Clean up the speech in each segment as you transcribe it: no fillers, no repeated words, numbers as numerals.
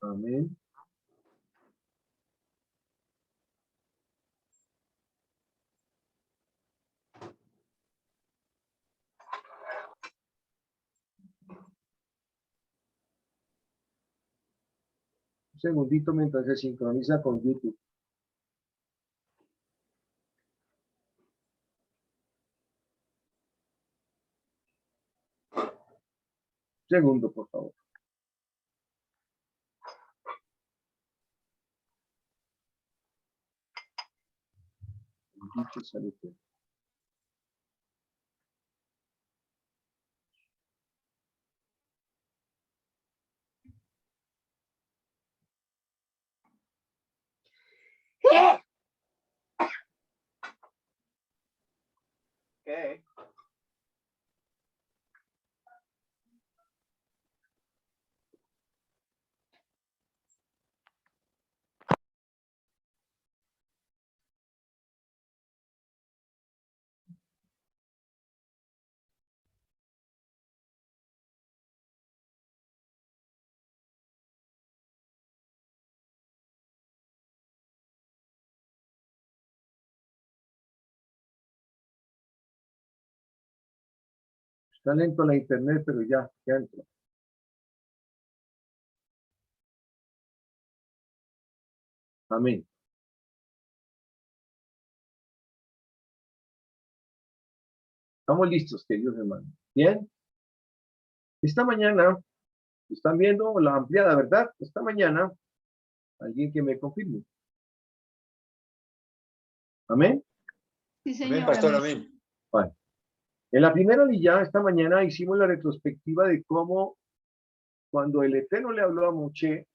Amén. Un segundito mientras se sincroniza con YouTube. Segundo, por favor. Bendito sea el Eterno. ¿Qué? Está lento la internet, pero ya entró. Amén. Estamos listos, queridos hermanos. Bien. Esta mañana, están viendo la ampliada, ¿verdad? Esta mañana, alguien que me confirme. Amén. Sí, señor. Amén, pastor, amén. Vale. En la primera lilla, esta mañana hicimos la retrospectiva de cómo cuando el Eterno le habló a Moshe,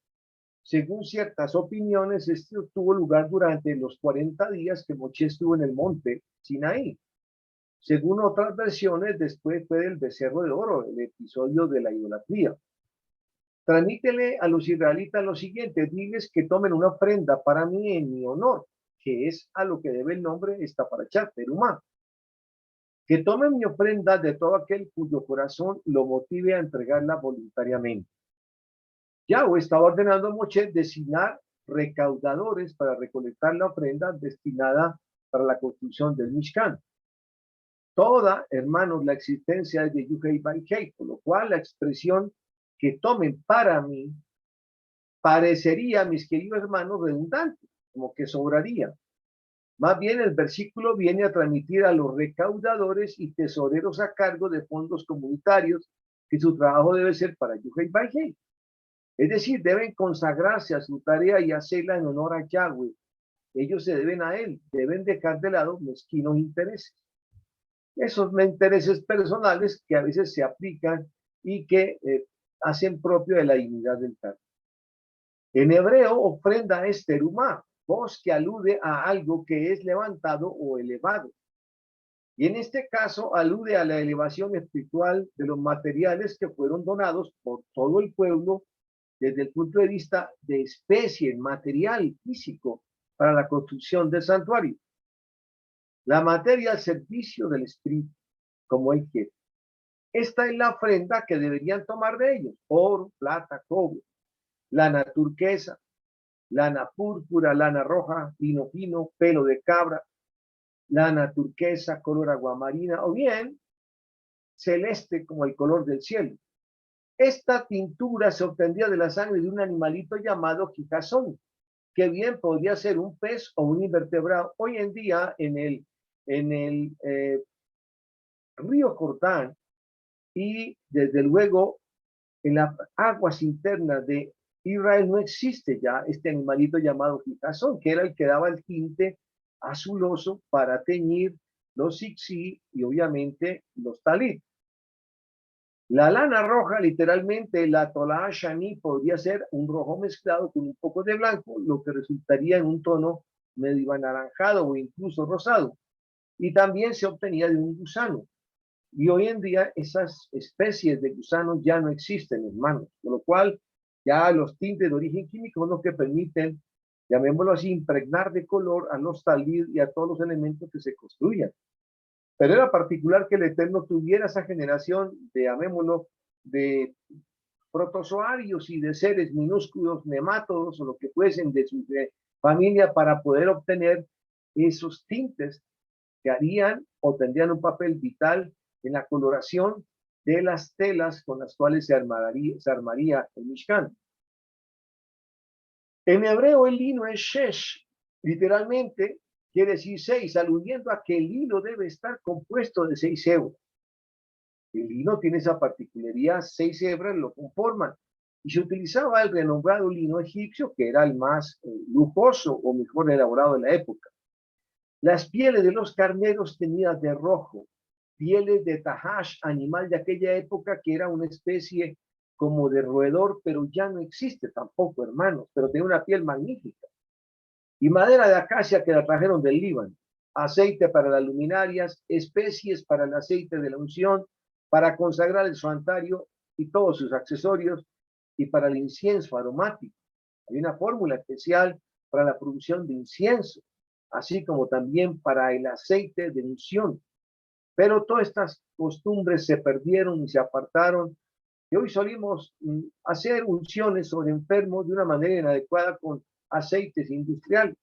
según ciertas opiniones, esto tuvo lugar durante los 40 días que Moshe estuvo en el monte Sinaí. Según otras versiones, después fue del becerro de oro, el episodio de la idolatría. Transmítele a los israelitas lo siguiente: diles que tomen una ofrenda para mí en mi honor, que es a lo que debe el nombre esta parashá, Terumá. Que tomen mi ofrenda de todo aquel cuyo corazón lo motive a entregarla voluntariamente. Yahweh estaba ordenando a Moshe designar recaudadores para recolectar la ofrenda destinada para la construcción del Mishkan. Toda, hermanos, la existencia es de Yuhei Baihei, por lo cual la expresión que tomen para mí parecería, mis queridos hermanos, redundante, como que sobraría. Más bien el versículo viene a transmitir a los recaudadores y tesoreros a cargo de fondos comunitarios que su trabajo debe ser para Yuhei Baihei. Es decir, deben consagrarse a su tarea y hacerla en honor a Yahweh. Ellos se deben a él, deben dejar de lado mezquinos intereses. Esos intereses personales que a veces se aplican y que hacen propio de la dignidad del cargo. En hebreo, ofrenda es terumá, voz que alude a algo que es levantado o elevado. Y en este caso alude a la elevación espiritual de los materiales que fueron donados por todo el pueblo desde el punto de vista de especie, material, físico, para la construcción del santuario. La materia al servicio del espíritu, como él quiere. Esta es la ofrenda que deberían tomar de ellos: oro, plata, cobre, lana turquesa, lana púrpura, lana roja, lino fino, pelo de cabra, lana turquesa, color aguamarina, o bien celeste como el color del cielo. Esta tintura se obtendría de la sangre de un animalito llamado quijazón, que bien podría ser un pez o un invertebrado. Hoy en día en el río Jordán y desde luego en las aguas internas de Israel no existe ya este animalito llamado quijazón, que era el que daba el tinte azuloso para teñir los zikzí y obviamente los talit. La lana roja, literalmente la tolá shani, podría ser un rojo mezclado con un poco de blanco, lo que resultaría en un tono medio anaranjado o incluso rosado. Y también se obtenía de un gusano. Y hoy en día esas especies de gusanos ya no existen, hermanos, con lo cual ya los tintes de origen químico son los que permiten, llamémoslo así, impregnar de color a los talid y a todos los elementos que se construyan. Pero era particular que el Eterno tuviera esa generación de, llamémoslo, de protozoarios y de seres minúsculos nemátodos o lo que fuesen de su familia para poder obtener esos tintes que harían o tendrían un papel vital en la coloración de las telas con las cuales se armaría el Mishkan. En hebreo el lino es shesh, literalmente quiere decir 6, aludiendo a que el hilo debe estar compuesto de 6 hebras. El lino tiene esa particularidad, 6 hebras lo conforman. Y se utilizaba el renombrado lino egipcio, que era el más lujoso o mejor elaborado de la época. Las pieles de los carneros tenían de rojo, pieles de tahash, animal de aquella época que era una especie como de roedor, pero ya no existe tampoco, hermanos, pero tenía una piel magnífica. Y madera de acacia que la trajeron del Líbano, aceite para las luminarias, especies para el aceite de la unción, para consagrar el santuario y todos sus accesorios, y para el incienso aromático. Hay una fórmula especial para la producción de incienso, así como también para el aceite de unción. Pero todas estas costumbres se perdieron y se apartaron, y hoy solimos hacer unciones sobre enfermos de una manera inadecuada con aceites industriales,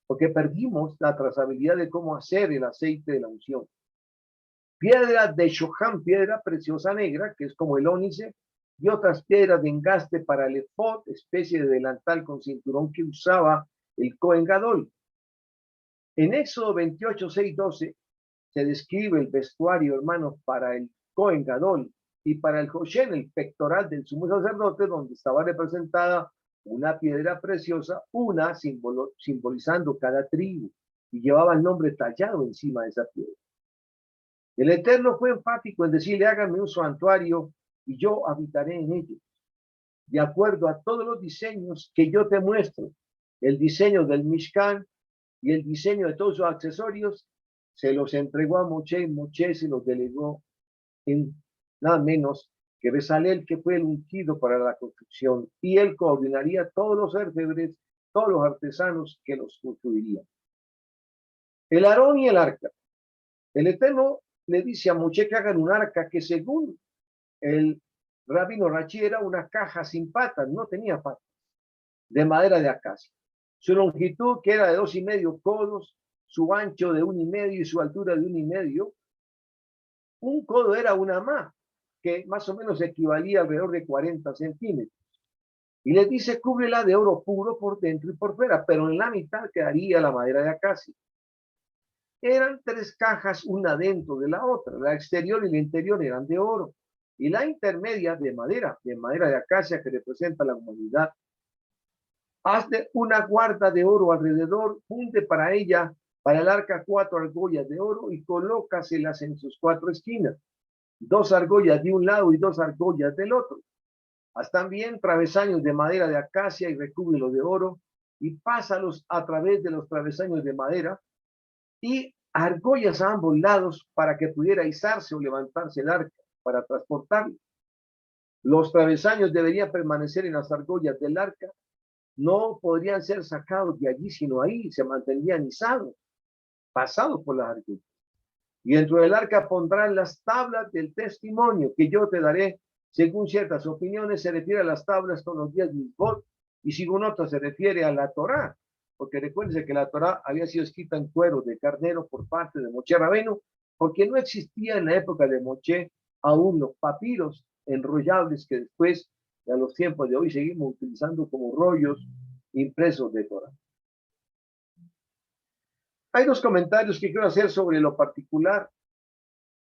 porque perdimos la trazabilidad de cómo hacer el aceite de la unción. Piedra de Shoham, piedra preciosa negra, que es como el ónice, y otras piedras de engaste para el efod, especie de delantal con cinturón que usaba el Cohen Gadol. En Éxodo 28, 6, 12 se describe el vestuario, hermanos, para el Cohen Gadol y para el Hoshen, el pectoral del sumo sacerdote, donde estaba representada una piedra preciosa, una simbolizando cada tribu, y llevaba el nombre tallado encima de esa piedra. El Eterno fue enfático en decirle, háganme un santuario y yo habitaré en ellos, de acuerdo a todos los diseños que yo te muestro. El diseño del Mishkan y el diseño de todos sus accesorios se los entregó a Moshe, y Moshe se los delegó en nada menos que Bezalel, que fue el ungido para la construcción, y él coordinaría todos los orfebres, todos los artesanos que los construirían. El Aarón y el arca. El Eterno le dice a Moshe que hagan un arca que según el rabino Rachi era una caja sin patas, no tenía patas, de madera de acacia. Su longitud, que era de 2,5 codos, su ancho de 1,5 y su altura de 1,5. Un codo era una amá, que más o menos equivalía alrededor de 40 centímetros. Y les dice, cúbrela de oro puro por dentro y por fuera, pero en la mitad quedaría la madera de acacia. Eran 3 cajas, una dentro de la otra. La exterior y la interior eran de oro. Y la intermedia de madera de acacia, que representa la humanidad. Hazle una guarda de oro alrededor, funde para ella, para el arca, 4 argollas de oro y colócaselas en sus 4 esquinas. 2 argollas de un lado y 2 argollas del otro. Haz también travesaños de madera de acacia y recúbrelos de oro y pásalos a través de los travesaños de madera y argollas a ambos lados para que pudiera izarse o levantarse el arca para transportarlo. Los travesaños deberían permanecer en las argollas del arca, no podrían ser sacados de allí, sino ahí se mantendrían izados, pasados por las argollas. Y dentro del arca pondrán las tablas del testimonio que yo te daré. Según ciertas opiniones se refiere a las tablas con los 10 mitzvot, y según otras se refiere a la Torá, porque recuérdense que la Torá había sido escrita en cuero de carnero por parte de Moshe Rabenu, porque no existía en la época de Moshe aún los papiros enrollables que después, a los tiempos de hoy, seguimos utilizando como rollos impresos de Torá. Hay 2 comentarios que quiero hacer sobre lo particular.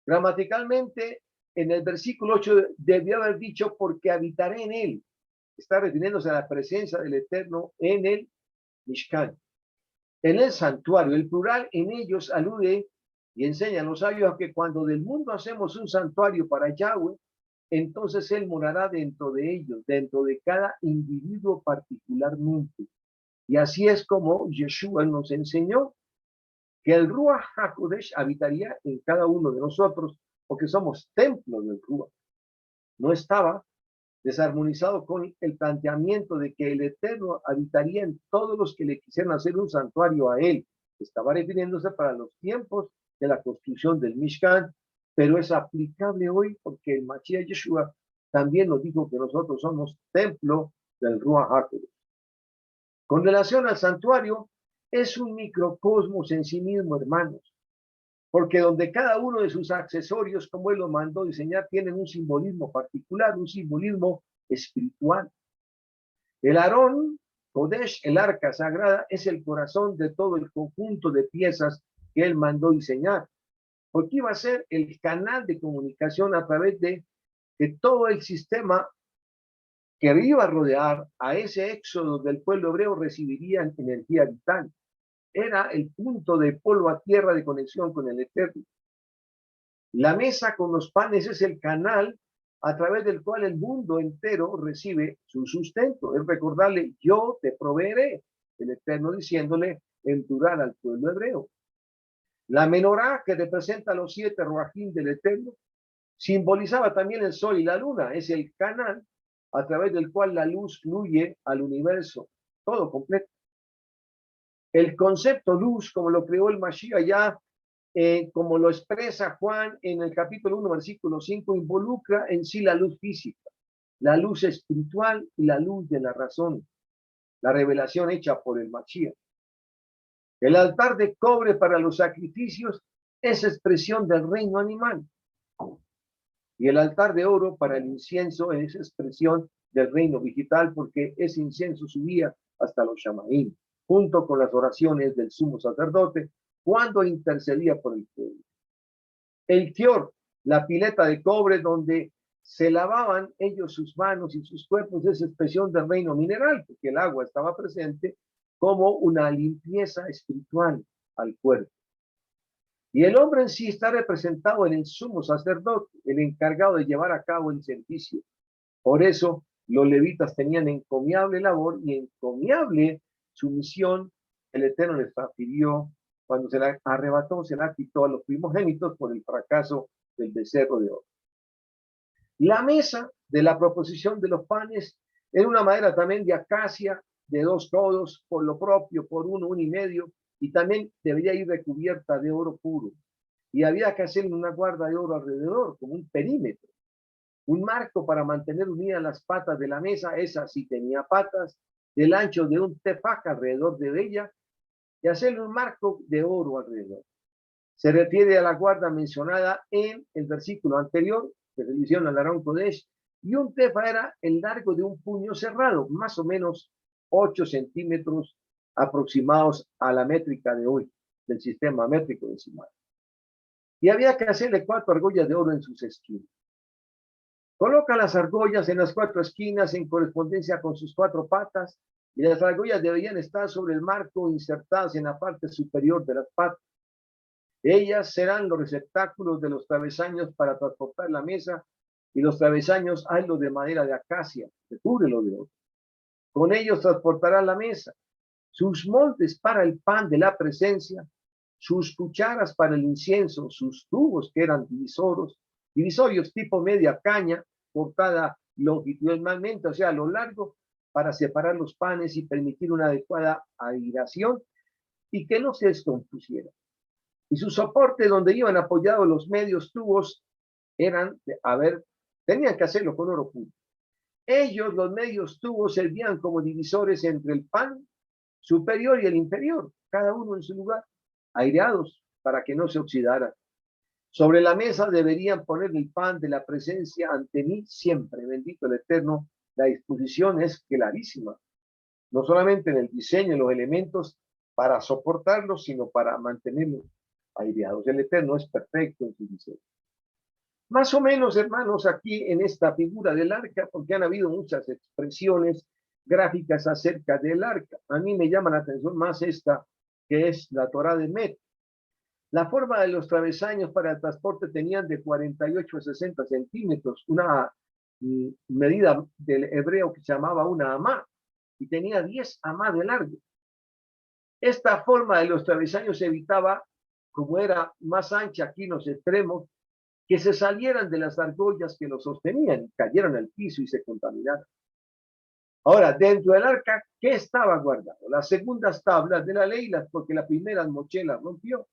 Gramaticalmente, en el versículo 8 debió haber dicho, porque habitaré en él. Está refiriéndose a la presencia del Eterno en el Mishkan. En el santuario, el plural en ellos alude y enseña a los sabios a que cuando del mundo hacemos un santuario para Yahweh, entonces él morará dentro de ellos, dentro de cada individuo particularmente. Y así es como Yeshua nos enseñó que el Ruach HaKodesh habitaría en cada uno de nosotros, porque somos templos del Ruach. No estaba desarmonizado con el planteamiento de que el Eterno habitaría en todos los que le quisieran hacer un santuario a él. Estaba refiriéndose para los tiempos de la construcción del Mishkan, pero es aplicable hoy porque el Mashiach Yeshua también nos dijo que nosotros somos templo del Ruach HaKodesh. Con relación al santuario, es un microcosmos en sí mismo, hermanos, porque donde cada uno de sus accesorios, como él lo mandó diseñar, tienen un simbolismo particular, un simbolismo espiritual. El Aarón Kodesh, el arca sagrada, es el corazón de todo el conjunto de piezas que él mandó diseñar, porque iba a ser el canal de comunicación a través de que todo el sistema que iba a rodear a ese éxodo del pueblo hebreo recibiría energía vital. Era el punto de polvo a tierra de conexión con el Eterno. La mesa con los panes es el canal a través del cual el mundo entero recibe su sustento. Es recordarle, yo te proveeré, el Eterno diciéndole en plural al pueblo hebreo. La menorá, que representa los 7 roajín del Eterno, simbolizaba también el sol y la luna. Es el canal a través del cual la luz fluye al universo, todo completo. El concepto luz, como lo creó el Mashiach ya, como lo expresa Juan en el capítulo 1, versículo 5, involucra en sí la luz física, la luz espiritual y la luz de la razón, la revelación hecha por el Mashiach. El altar de cobre para los sacrificios es expresión del reino animal. Y el altar de oro para el incienso es expresión del reino vegetal, porque ese incienso subía hasta los Shamaim, junto con las oraciones del sumo sacerdote, cuando intercedía por el pueblo. El Kior, la pileta de cobre donde se lavaban ellos sus manos y sus cuerpos, es expresión del reino mineral, porque el agua estaba presente como una limpieza espiritual al cuerpo. Y el hombre en sí está representado en el sumo sacerdote, el encargado de llevar a cabo el servicio. Por eso los levitas tenían encomiable labor y encomiable su misión. El Eterno les pidió cuando se la arrebató, se la quitó a los primogénitos por el fracaso del becerro de oro. La mesa de la proposición de los panes era una madera también de acacia de 2 codos, por lo propio, por 1, 1,5, y también debería ir recubierta de oro puro. Y había que hacerle una guarda de oro alrededor, como un perímetro, un marco para mantener unidas las patas de la mesa. Esa sí tenía patas, del ancho de un tefaj alrededor de ella, y hacerle un marco de oro alrededor. Se refiere a la guarda mencionada en el versículo anterior, que se menciona al Aarón Kodesh, y un tefa era el largo de un puño cerrado, más o menos 8 centímetros aproximados a la métrica de hoy, del sistema métrico decimal. Y había que hacerle 4 argollas de oro en sus esquinas. Coloca las argollas en las 4 esquinas en correspondencia con sus 4 patas, y las argollas deberían estar sobre el marco insertadas en la parte superior de las patas. Ellas serán los receptáculos de los travesaños para transportar la mesa, y los travesaños haylos de madera de acacia, recúbrelo de oro. Con ellos transportará la mesa, sus moldes para el pan de la presencia, sus cucharas para el incienso, sus tubos que eran divisorios tipo media caña, cortada longitudinalmente, o sea, a lo largo, para separar los panes y permitir una adecuada aireación y que no se descompusiera. Y su soporte donde iban apoyados los medios tubos eran, tenían que hacerlo con oro puro. Ellos, los medios tubos, servían como divisores entre el pan superior y el inferior, cada uno en su lugar, aireados para que no se oxidara. Sobre la mesa deberían poner el pan de la presencia ante mí siempre, bendito el Eterno. La disposición es clarísima, no solamente en el diseño, en los elementos para soportarlos, sino para mantenerlos aireados. El Eterno es perfecto en su diseño. Más o menos, hermanos, aquí en esta figura del arca, porque han habido muchas expresiones gráficas acerca del arca. A mí me llama la atención más esta, que es la Torá de Met. La forma de los travesaños para el transporte tenían de 48 a 60 centímetros, una medida del hebreo que se llamaba una amá, y tenía 10 amá de largo. Esta forma de los travesaños evitaba, como era más ancha aquí en los extremos, que se salieran de las argollas que los sostenían, cayeran al piso y se contaminaran. Ahora, dentro del arca, ¿qué estaba guardado? Las segundas tablas de la ley, porque la primera Moshe las rompió.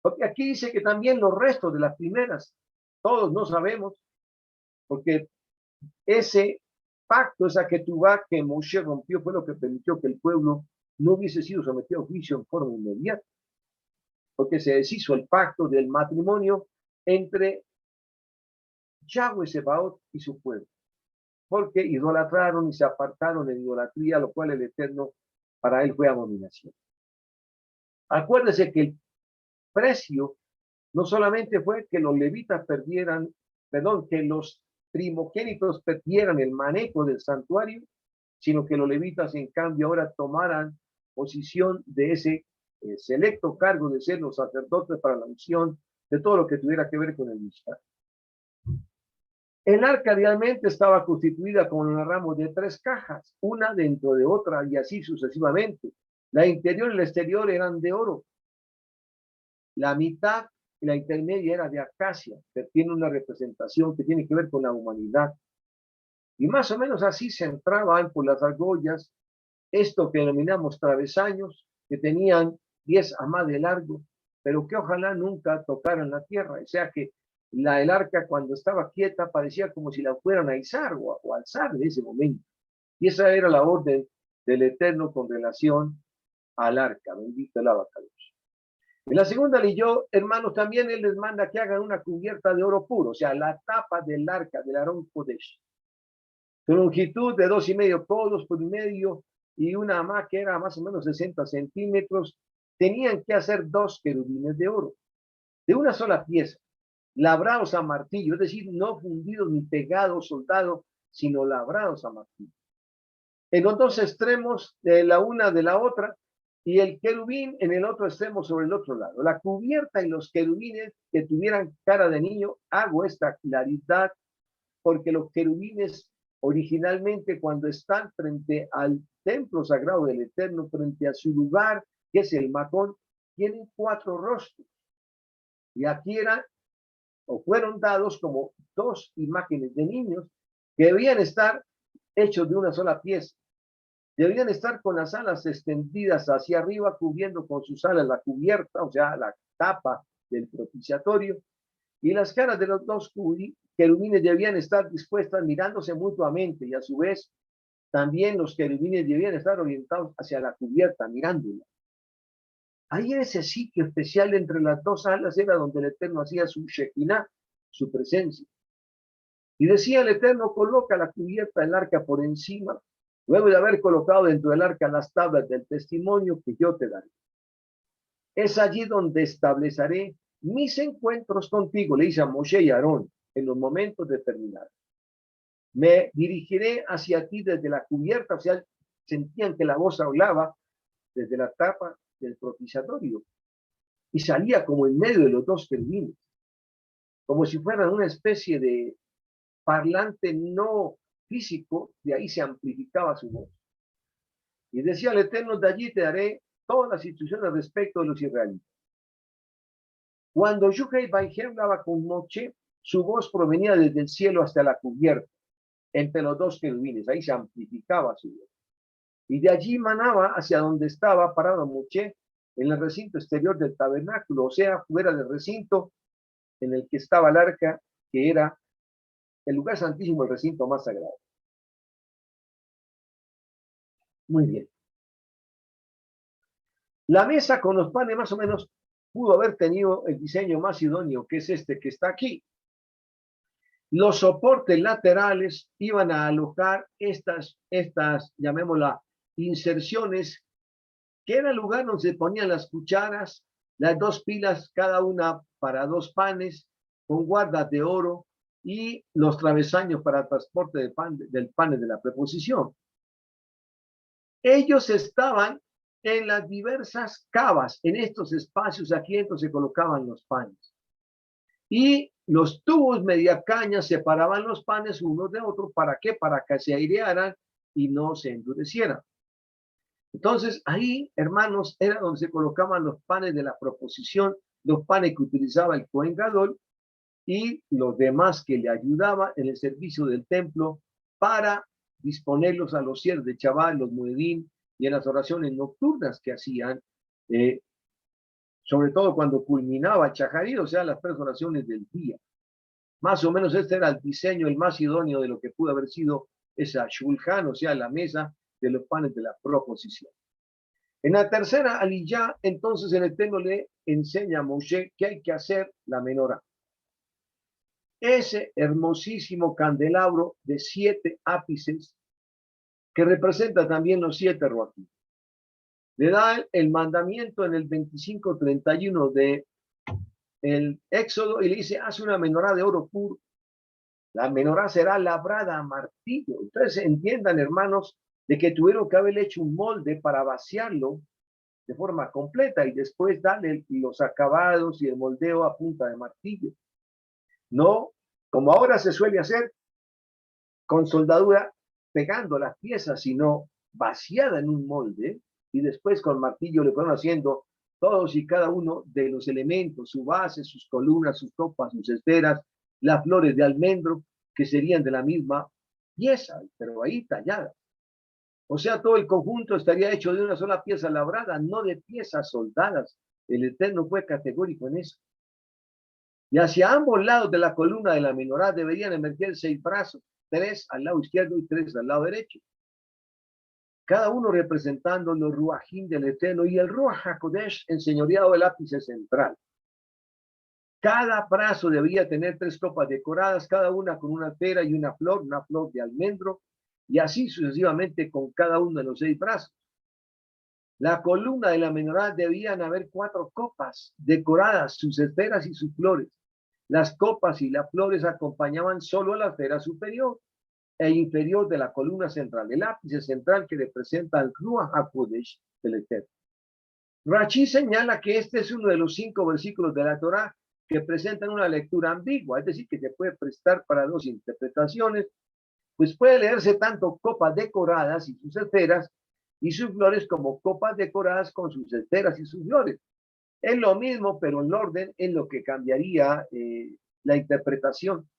Porque aquí dice que también los restos de las primeras, todos no sabemos, porque Ese pacto, esa ketubá que Moshe rompió, fue lo que permitió que el pueblo no hubiese sido sometido a juicio en forma inmediata, porque se deshizo el pacto del matrimonio entre Yahweh Sebaot y su pueblo, porque idolatraron y se apartaron en idolatría, lo cual el Eterno para él fue abominación. Acuérdese que el precio no solamente fue que los levitas perdieran, perdón, que los primogénitos perdieran el manejo del santuario, sino que los levitas en cambio ahora tomaran posición de ese selecto cargo de ser los sacerdotes para la unción de todo lo que tuviera que ver con el Mishkan. El arca realmente estaba constituida, como narramos, de 3 cajas, una dentro de otra y así sucesivamente. La interior y la exterior eran de oro. La mitad y la intermedia era de acacia, que tiene una representación que tiene que ver con la humanidad. Y más o menos así se entraban por las argollas, esto que denominamos travesaños, que tenían 10 amas de largo, pero que ojalá nunca tocaran la tierra. O sea que el arca cuando estaba quieta parecía como si la fueran a izar o alzar en ese momento. Y esa era la orden del Eterno con relación al arca. Bendito el abacados. En la segunda leyó, hermanos, también él les manda que hagan una cubierta de oro puro, o sea, la tapa del arca del Aarón Kodesh. Su longitud de 2,5 codos por medio y una ama que era más o menos 60 centímetros. Tenían que hacer 2 querubines de oro, de una sola pieza, labrados a martillo, es decir, no fundidos ni pegados, soldados, sino labrados a martillo. En los 2 extremos de la una de la otra, y el querubín en el otro extremo sobre el otro lado. La cubierta y los querubines que tuvieran cara de niño, hago esta claridad porque los querubines originalmente cuando están frente al templo sagrado del Eterno, frente a su lugar, que es el Macón, tienen 4 rostros. Y aquí eran o fueron dados como 2 imágenes de niños que debían estar hechos de una sola pieza. Debían estar con las alas extendidas hacia arriba, cubriendo con sus alas la cubierta, o sea, la tapa del propiciatorio, y las caras de los 2 querubines debían estar dispuestas mirándose mutuamente, y a su vez también los querubines debían estar orientados hacia la cubierta, mirándola. Ahí en ese sitio especial entre las 2 alas era donde el Eterno hacía su Shekinah, su presencia. Y decía el Eterno, coloca la cubierta del arca por encima, luego de haber colocado dentro del arca las tablas del testimonio que yo te daré. Es allí donde estableceré mis encuentros contigo, le dice a Moshe y Aarón, en los momentos determinados. Me dirigiré hacia ti desde la cubierta, o sea, sentían que la voz hablaba desde la tapa del propiciatorio y salía como en medio de los 2 querubines, como si fueran una especie de parlante no físico, de ahí se amplificaba su voz. Y decía el Eterno, de allí te daré todas las instrucciones respecto de los israelitas. Cuando Yuhei Baije hablaba con Moshe, su voz provenía desde el cielo hasta la cubierta, entre los 2 querubines, ahí se amplificaba su voz. Y de allí manaba hacia donde estaba parado Moshe, en el recinto exterior del tabernáculo, o sea, fuera del recinto en el que estaba el arca, que era el lugar santísimo, el recinto más sagrado. Muy bien. La mesa con los panes más o menos pudo haber tenido el diseño más idóneo, que es este que está aquí. Los soportes laterales iban a alojar estas, llamémosla, inserciones, que era el lugar donde se ponían las cucharas, las 2 pilas, cada una para 2 panes, con guardas de oro, y los travesaños para transporte del pan de la preposición. Ellos estaban en las diversas cavas, en estos espacios aquí dentro se colocaban los panes. Y los tubos media caña separaban los panes unos de otros. ¿Para qué? Para que se airearan y no se endurecieran. Entonces ahí, hermanos, era donde se colocaban los panes de la proposición, los panes que utilizaba el Cohen Gadol y los demás que le ayudaban en el servicio del templo para disponerlos a los siervos de Chabal, los muedín y en las oraciones nocturnas que hacían, sobre todo cuando culminaba Chajarí, o sea, las 3 oraciones del día. Más o menos este era el diseño, el más idóneo de lo que pudo haber sido esa shulchan, o sea, la mesa de los panes de la proposición. En la tercera aliyá, entonces el Eterno le enseña a Moshe que hay que hacer la menorá. Ese hermosísimo candelabro de 7 ápices que representa también los 7 ruaquim. Le da el mandamiento en el 25:31 de el Éxodo y le dice, haz una menorá de oro puro. La menorá será labrada a martillo. Entonces entiendan, hermanos, de que tuvieron que haber hecho un molde para vaciarlo de forma completa y después darle los acabados y el moldeo a punta de martillo. No, como ahora se suele hacer, con soldadura pegando las piezas, sino vaciada en un molde y después con martillo le fueron haciendo todos y cada uno de los elementos, su base, sus columnas, sus copas, sus esferas, las flores de almendro, que serían de la misma pieza, pero ahí talladas. O sea, todo el conjunto estaría hecho de una sola pieza labrada, no de piezas soldadas. El Eterno fue categórico en eso. Y hacia ambos lados de la columna de la menorá deberían emerger 6 brazos, 3 al lado izquierdo y 3 al lado derecho. Cada uno representando los ruajim del Eterno y el Ruach HaKodesh enseñoreado del ápice central. Cada brazo debería tener 3 copas decoradas, cada una con una pera y una flor de almendro, y así sucesivamente con cada uno de los 6 brazos. La columna de la menorá debían haber 4 copas decoradas, sus esferas y sus flores. Las copas y las flores acompañaban solo a la esfera superior e inferior de la columna central, el ápice central que representa al Ruach HaKodesh del Eterno. Rashi señala que este es uno de los 5 versículos de la Torá que presentan una lectura ambigua, es decir, que se puede prestar para 2 interpretaciones, pues puede leerse tanto copas decoradas y sus esferas y sus flores como copas decoradas con sus esferas y sus flores. Es lo mismo, pero el orden es lo que cambiaría la interpretación.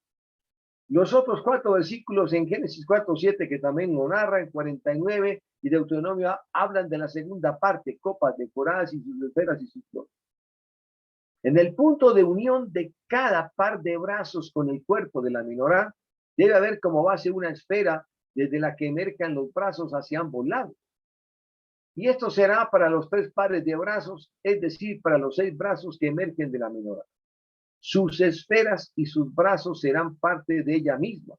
Los otros 4 versículos en Génesis 4:7 que también lo narra, en 49 y Deuteronomio hablan de la segunda parte, copas decoradas y sus esferas y sus flores. En el punto de unión de cada par de brazos con el cuerpo de la menorá, debe haber como base una esfera desde la que emerjan los brazos hacia ambos lados. Y esto será para los 3 pares de brazos, es decir, para los 6 brazos que emergen de la menorá. Sus esferas y sus brazos serán parte de ella misma.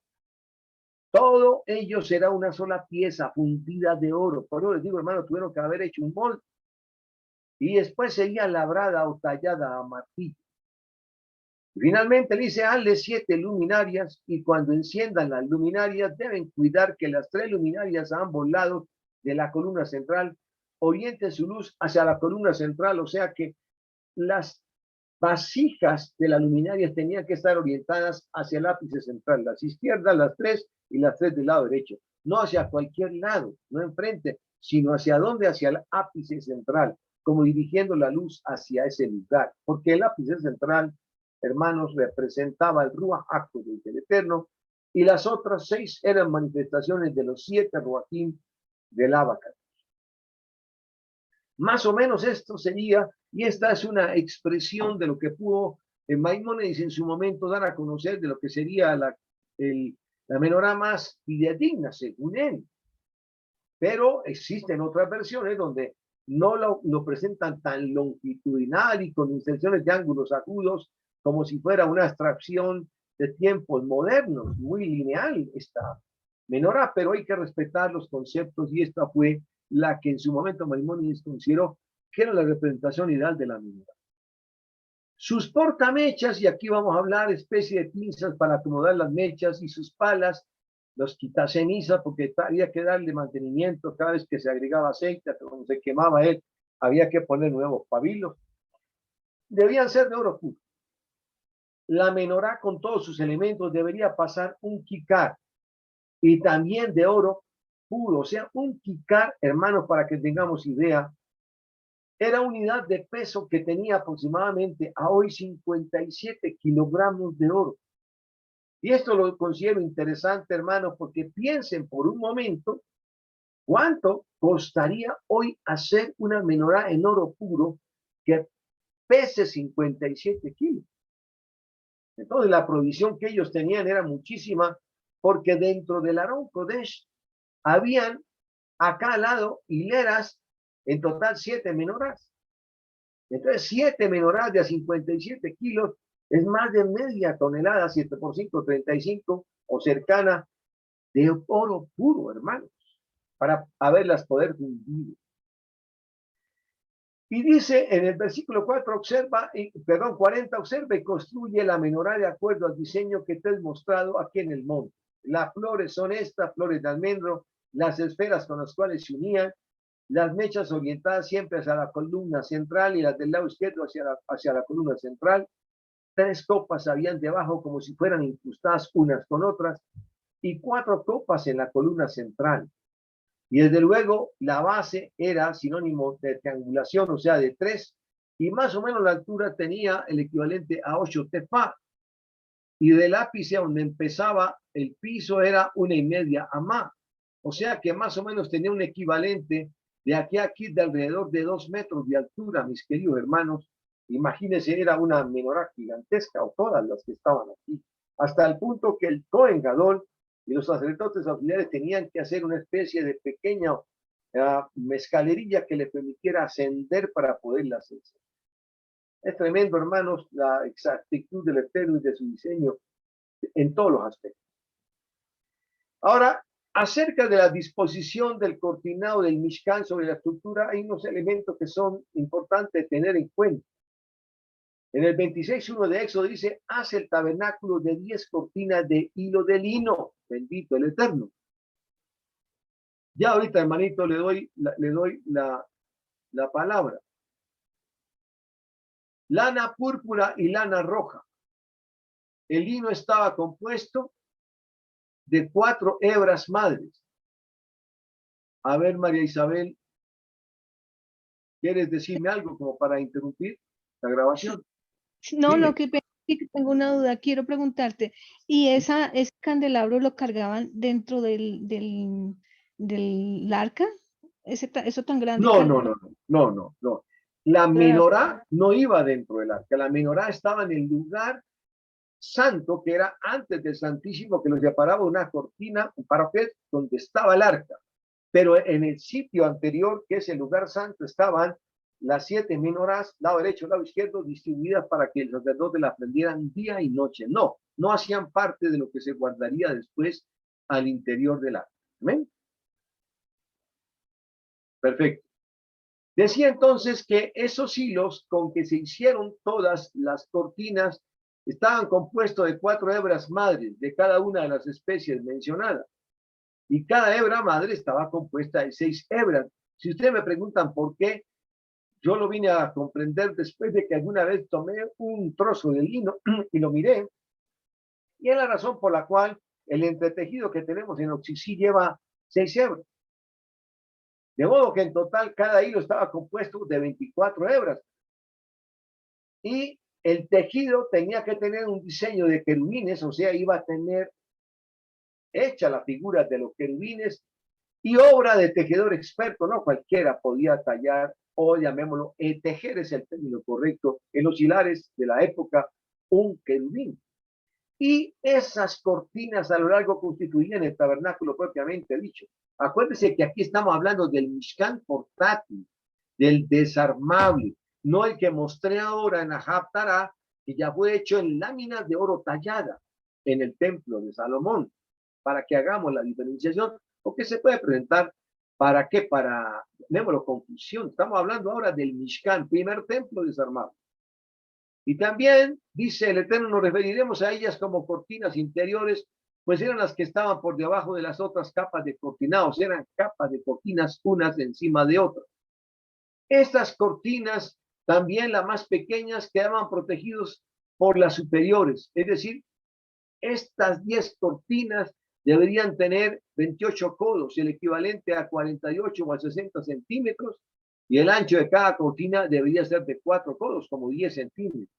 Todo ello será una sola pieza fundida de oro. Por eso les digo, hermano, tuvieron que haber hecho un molde. Y después sería labrada o tallada a martillo. Finalmente le dice, hazle 7 luminarias y cuando enciendan las luminarias deben cuidar que las 3 luminarias a ambos lados de la columna central orienten su luz hacia la columna central, o sea que las vasijas de las luminarias tenían que estar orientadas hacia el ápice central, las izquierdas, las 3 y las 3 del lado derecho, no hacia cualquier lado, no enfrente, sino hacia dónde, hacia el ápice central, como dirigiendo la luz hacia ese lugar, porque el ápice central, hermanos, representaba el Ruach HaKodesh del Eterno, y las otras 6 eran manifestaciones de los 7 ruajim del Abacados. Más o menos esto sería, y esta es una expresión de lo que pudo Maimónides en su momento dar a conocer de lo que sería la menorá más fidedigna, según él. Pero existen otras versiones donde no lo presentan tan longitudinal y con inserciones de ángulos agudos como si fuera una abstracción de tiempos modernos, muy lineal esta menorá, pero hay que respetar los conceptos y esta fue la que en su momento Maimónides consideró que era la representación ideal de la menorá. Sus portamechas, y aquí vamos a hablar especie de pinzas para acomodar las mechas y sus palas, los quitaceniza porque había que darle mantenimiento cada vez que se agregaba aceite, cuando se quemaba él, había que poner nuevos pabilos. Debían ser de oro puro. La menorá con todos sus elementos debería pasar un kikar y también de oro puro, o sea, un kikar, hermanos, para que tengamos idea, era unidad de peso que tenía aproximadamente a hoy 57 kilogramos de oro. Y esto lo considero interesante, hermanos, porque piensen por un momento cuánto costaría hoy hacer una menorá en oro puro que pese 57 kilos. Entonces la provisión que ellos tenían era muchísima, porque dentro del Arón Kodesh habían acá al lado hileras, en total 7 menorás. Entonces 7 menorás de a 57 kilos es más de media tonelada, 7 por 5, 35, o cercana, de oro puro, hermanos, para haberlas poder fundir. Y dice en el versículo 4, perdón, 40, observa y construye la menorá de acuerdo al diseño que te he mostrado aquí en el monte. Las flores son estas, flores de almendro, las esferas con las cuales se unían, las mechas orientadas siempre hacia la columna central y las del lado izquierdo hacia la columna central. 3 copas habían debajo como si fueran incrustadas unas con otras y 4 copas en la columna central. Y desde luego la base era sinónimo de triangulación, o sea, de 3, y más o menos la altura tenía el equivalente a 8 tefá. Y del ápice a donde empezaba el piso era 1,5 amá. O sea que más o menos tenía un equivalente de aquí a aquí de alrededor de 2 metros de altura, mis queridos hermanos. Imagínense, era una menorá gigantesca, o todas las que estaban aquí, hasta el punto que el Cohen Gadol y los sacerdotes auxiliares tenían que hacer una especie de pequeña escalerilla que le permitiera ascender para poderla hacer. Es tremendo, hermanos, la exactitud del Eterno y de su diseño en todos los aspectos. Ahora, acerca de la disposición del cortinado del Mishkan sobre la estructura, hay unos elementos que son importantes tener en cuenta. En el 26.1 de Éxodo dice, haz el tabernáculo de 10 cortinas de hilo de lino, bendito el Eterno. Ya ahorita, hermanito, le doy la palabra. Lana púrpura y lana roja. El lino estaba compuesto de 4 hebras madres. A ver, María Isabel, ¿quieres decirme algo como para interrumpir la grabación? No, Dime. lo que tengo una duda, quiero preguntarte, ¿y ese candelabro lo cargaban dentro del arca? ¿Eso tan grande? No. La menorá no iba dentro del arca. La menorá estaba en el lugar santo, que era antes del Santísimo, que lo separaba una cortina, un parapet, donde estaba el arca. Pero en el sitio anterior, que es el lugar santo, estaban las 7 menorás, lado derecho, lado izquierdo, distribuidas para que los sacerdotes la prendieran día y noche. No hacían parte de lo que se guardaría después al interior del arca. ¿Amén? Perfecto. Decía entonces que esos hilos con que se hicieron todas las cortinas estaban compuestos de 4 hebras madres de cada una de las especies mencionadas. Y cada hebra madre estaba compuesta de 6 hebras. Si ustedes me preguntan por qué, yo lo vine a comprender después de que alguna vez tomé un trozo de lino y lo miré. Y es la razón por la cual el entretejido que tenemos en Oxisí lleva 6 hebras. De modo que en total cada hilo estaba compuesto de 24 hebras. Y el tejido tenía que tener un diseño de querubines, o sea, iba a tener hecha la figura de los querubines y obra de tejedor experto, no cualquiera podía tallar o llamémoslo, tejer es el término correcto, en los hilares de la época, un querubín. Y esas cortinas a lo largo constituían el tabernáculo propiamente dicho. Acuérdense que aquí estamos hablando del Mishkan portátil, del desarmable, no el que mostré ahora en Ahab-Tará, que ya fue hecho en láminas de oro tallada en el templo de Salomón, para que hagamos la diferenciación, porque se puede presentar, ¿para qué? Para, llamémoslo, confusión. Estamos hablando ahora del Mishkan, primer templo desarmado. Y también, dice el Eterno, nos referiremos a ellas como cortinas interiores, pues eran las que estaban por debajo de las otras capas de cortinados, eran capas de cortinas unas encima de otras. Estas cortinas, también las más pequeñas, quedaban protegidos por las superiores, es decir, estas 10 cortinas deberían tener 28 codos, el equivalente a 48 o a 60 centímetros, y el ancho de cada cortina debería ser de 4 codos, como 10 centímetros.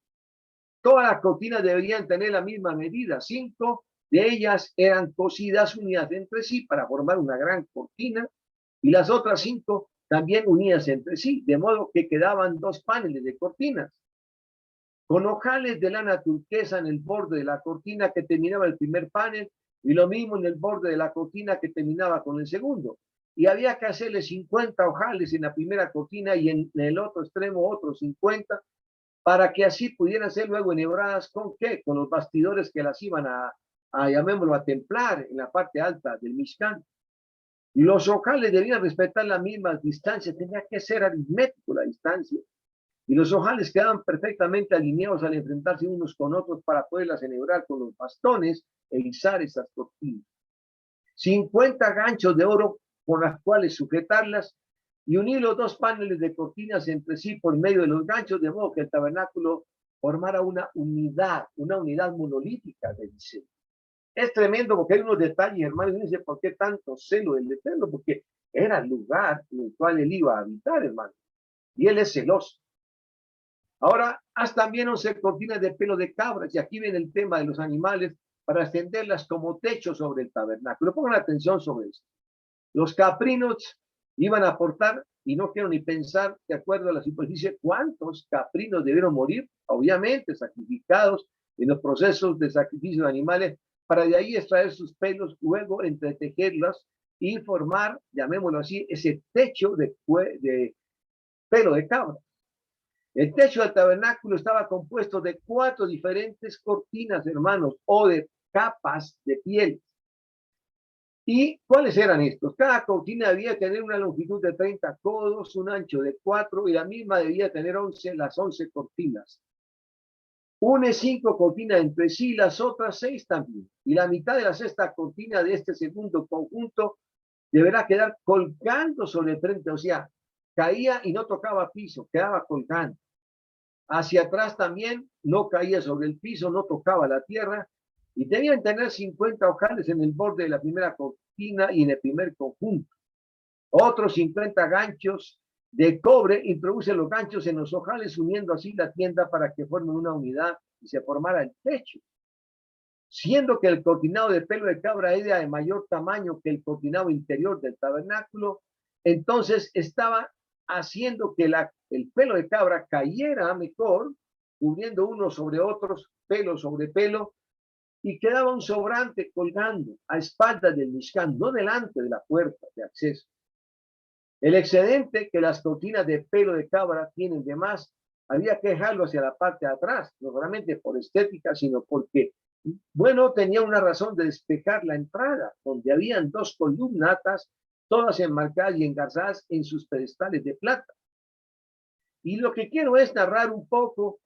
Todas las cortinas deberían tener la misma medida, 5 de ellas eran cosidas unidas entre sí para formar una gran cortina, y las otras 5 también unidas entre sí, de modo que quedaban 2 paneles de cortinas. con ojales de lana turquesa en el borde de la cortina que terminaba el primer panel, y lo mismo en el borde de la cortina que terminaba con el segundo. Y había que hacerle 50 ojales en la primera cortina y en el otro extremo otros 50, para que así pudieran ser luego enhebradas con ¿qué? Con los bastidores que las iban llamémoslo, a templar en la parte alta del Mishkan. Y los ojales debían respetar las mismas distancias, tenía que ser aritmético la distancia. Y los ojales quedaban perfectamente alineados al enfrentarse unos con otros para poderlas enhebrar con los bastones e izar esas cortinas. 50 ganchos de oro por las cuales sujetarlas y unir los dos paneles de cortinas entre sí por medio de los ganchos, de modo que el tabernáculo formara una unidad monolítica de diseño. Es tremendo porque hay unos detalles, hermanos, y dice, ¿por qué tanto celo del Eterno? Porque era el lugar en el cual él iba a habitar, hermano, y él es celoso. Ahora, haz también 11 cortinas de pelo de cabras, y aquí viene el tema de los animales, para extenderlas como techo sobre el tabernáculo. Pongan atención sobre esto. Los caprinos iban a aportar, y no quiero ni pensar, de acuerdo a la superficie, cuántos caprinos debieron morir, obviamente sacrificados en los procesos de sacrificio de animales, para de ahí extraer sus pelos, luego entretejerlos y formar, llamémoslo así, ese techo de pelo de cabra. El techo del tabernáculo estaba compuesto de 4 diferentes cortinas, hermanos, o de capas de piel. ¿Y cuáles eran estos? Cada cortina debía tener una longitud de 30 codos, un ancho de 4, y la misma debía tener las 11 cortinas. Une 5 cortinas entre sí, las otras 6 también. Y la mitad de la sexta cortina de este segundo conjunto deberá quedar colgando sobre el frente, o sea, caía y no tocaba piso, quedaba colgando. Hacia atrás también no caía sobre el piso, no tocaba la tierra, y debían tener 50 ojales en el borde de la primera cortina y en el primer conjunto. Otros 50 ganchos de cobre introducen los ganchos en los ojales, uniendo así la tienda para que formen una unidad y se formara el techo. Siendo que el cortinado de pelo de cabra era de mayor tamaño que el cortinado interior del tabernáculo, entonces estaba haciendo que el pelo de cabra cayera mejor, cubriendo unos sobre otros, pelo sobre pelo, y quedaba un sobrante colgando a espaldas del Mishkan, no delante de la puerta de acceso. El excedente que las cortinas de pelo de cabra tienen de más, había que dejarlo hacia la parte de atrás, no solamente por estética, sino porque, bueno, tenía una razón de despejar la entrada, donde habían 2 columnatas, todas enmarcadas y engarzadas en sus pedestales de plata. Y lo que quiero es narrar un poco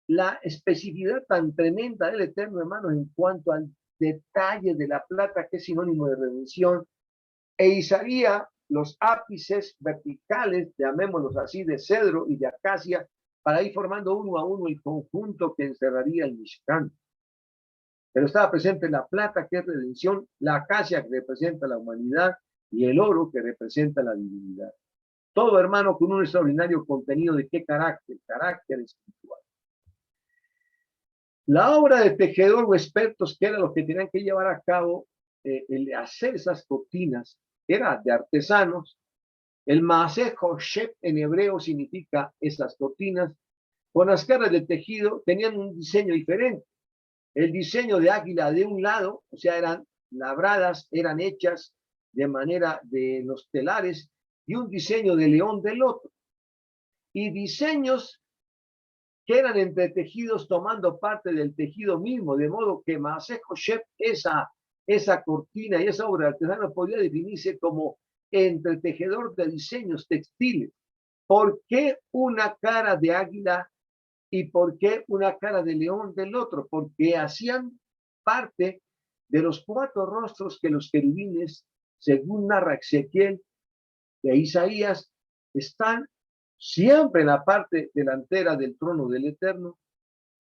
la especificidad tan tremenda del Eterno, hermanos, en cuanto al detalle de la plata, que es sinónimo de redención, e izaría los ápices verticales, llamémoslos así, de cedro y de acacia, para ir formando uno a uno el conjunto que encerraría el Mishkan. Pero estaba presente la plata, que es redención, la acacia, que representa la humanidad, y el oro, que representa la divinidad. Todo, hermano, con un extraordinario contenido de qué carácter espiritual. La obra de tejedor o expertos, que eran los que tenían que llevar a cabo el hacer esas cortinas, era de artesanos. El Maaseh Hoshep en hebreo significa esas cortinas. Con las caras del tejido tenían un diseño diferente. El diseño de águila de un lado, o sea, eran labradas, eran hechas de manera de los telares, y un diseño de león del otro. Y diseños que eran entretejidos tomando parte del tejido mismo, de modo que Maaseh Hoshep, esa cortina y esa obra artesana podría definirse como entretejedor de diseños textiles. ¿Por qué una cara de águila y por qué una cara de león del otro? Porque hacían parte de los 4 rostros que los querubines, según narra Ezequiel de Isaías, están siempre en la parte delantera del trono del Eterno,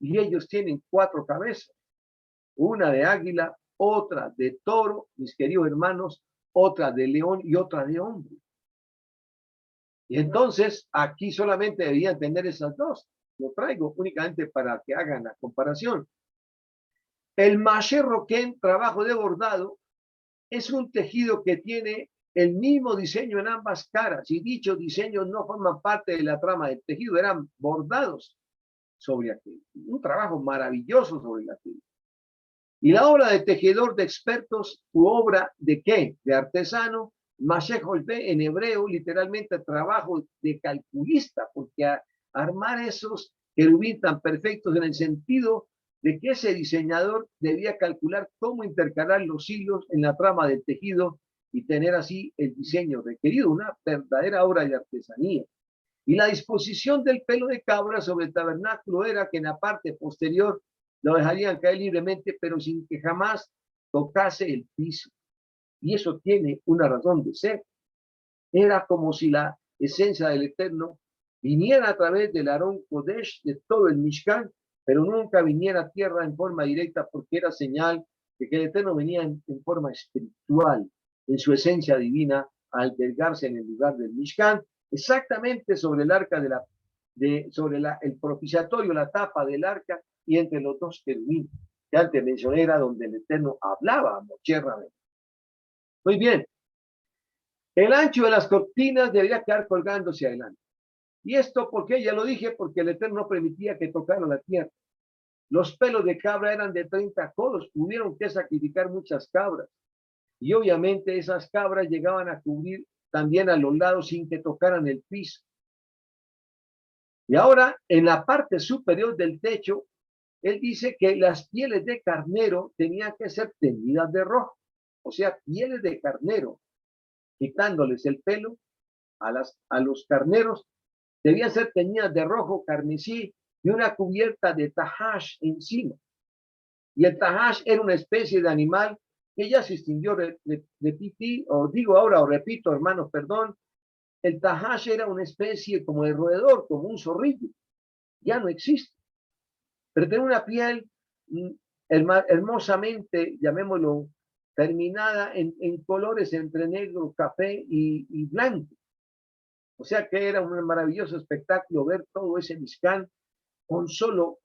y ellos tienen 4 cabezas, una de águila, otra de toro, mis queridos hermanos, otra de león y otra de hombre. Y entonces aquí solamente debían tener esas 2. Lo traigo únicamente para que hagan la comparación. El Masher Roquén, trabajo de bordado, es un tejido que tiene el mismo diseño en ambas caras, y dichos diseños no forman parte de la trama del tejido, eran bordados sobre aquello. Un trabajo maravilloso sobre la tela. Y la obra de tejedor de expertos, u obra de qué? De artesano, Mashech-Holbe en hebreo, literalmente trabajo de calculista, porque armar esos querubín tan perfectos en el sentido de que ese diseñador debía calcular cómo intercalar los hilos en la trama del tejido y tener así el diseño requerido, una verdadera obra de artesanía. Y la disposición del pelo de cabra sobre el tabernáculo era que en la parte posterior lo dejarían caer libremente, pero sin que jamás tocase el piso. Y eso tiene una razón de ser. Era como si la esencia del Eterno viniera a través del Aarón Kodesh de todo el Mishkan, pero nunca viniera a tierra en forma directa, porque era señal de que el Eterno venía en forma espiritual, en su esencia divina, a albergarse en el lugar del Mishkan, exactamente sobre el arca el propiciatorio, la tapa del arca, y entre los dos querubines, que antes mencioné era donde el Eterno hablaba a Moshe Rabbeinu. Muy bien, el ancho de las cortinas debería quedar colgándose adelante. Y esto, porque ya lo dije, porque el Eterno no permitía que tocara la tierra. Los pelos de cabra eran de 30 codos, tuvieron que sacrificar muchas cabras. Y obviamente esas cabras llegaban a cubrir también a los lados sin que tocaran el piso. Y ahora, en la parte superior del techo, él dice que las pieles de carnero tenían que ser teñidas de rojo. O sea, pieles de carnero, quitándoles el pelo a los carneros, debían ser teñidas de rojo carmesí y una cubierta de tahash encima. Y el tahash era una especie de animal que ya se extinguió, repito, hermanos, perdón. El tahash era una especie como de roedor, como un zorrillo. Ya no existe. Pero tenía una piel hermosamente, llamémoslo, terminada en colores entre negro, café y blanco. O sea que era un maravilloso espectáculo ver todo ese Mishkan con solo,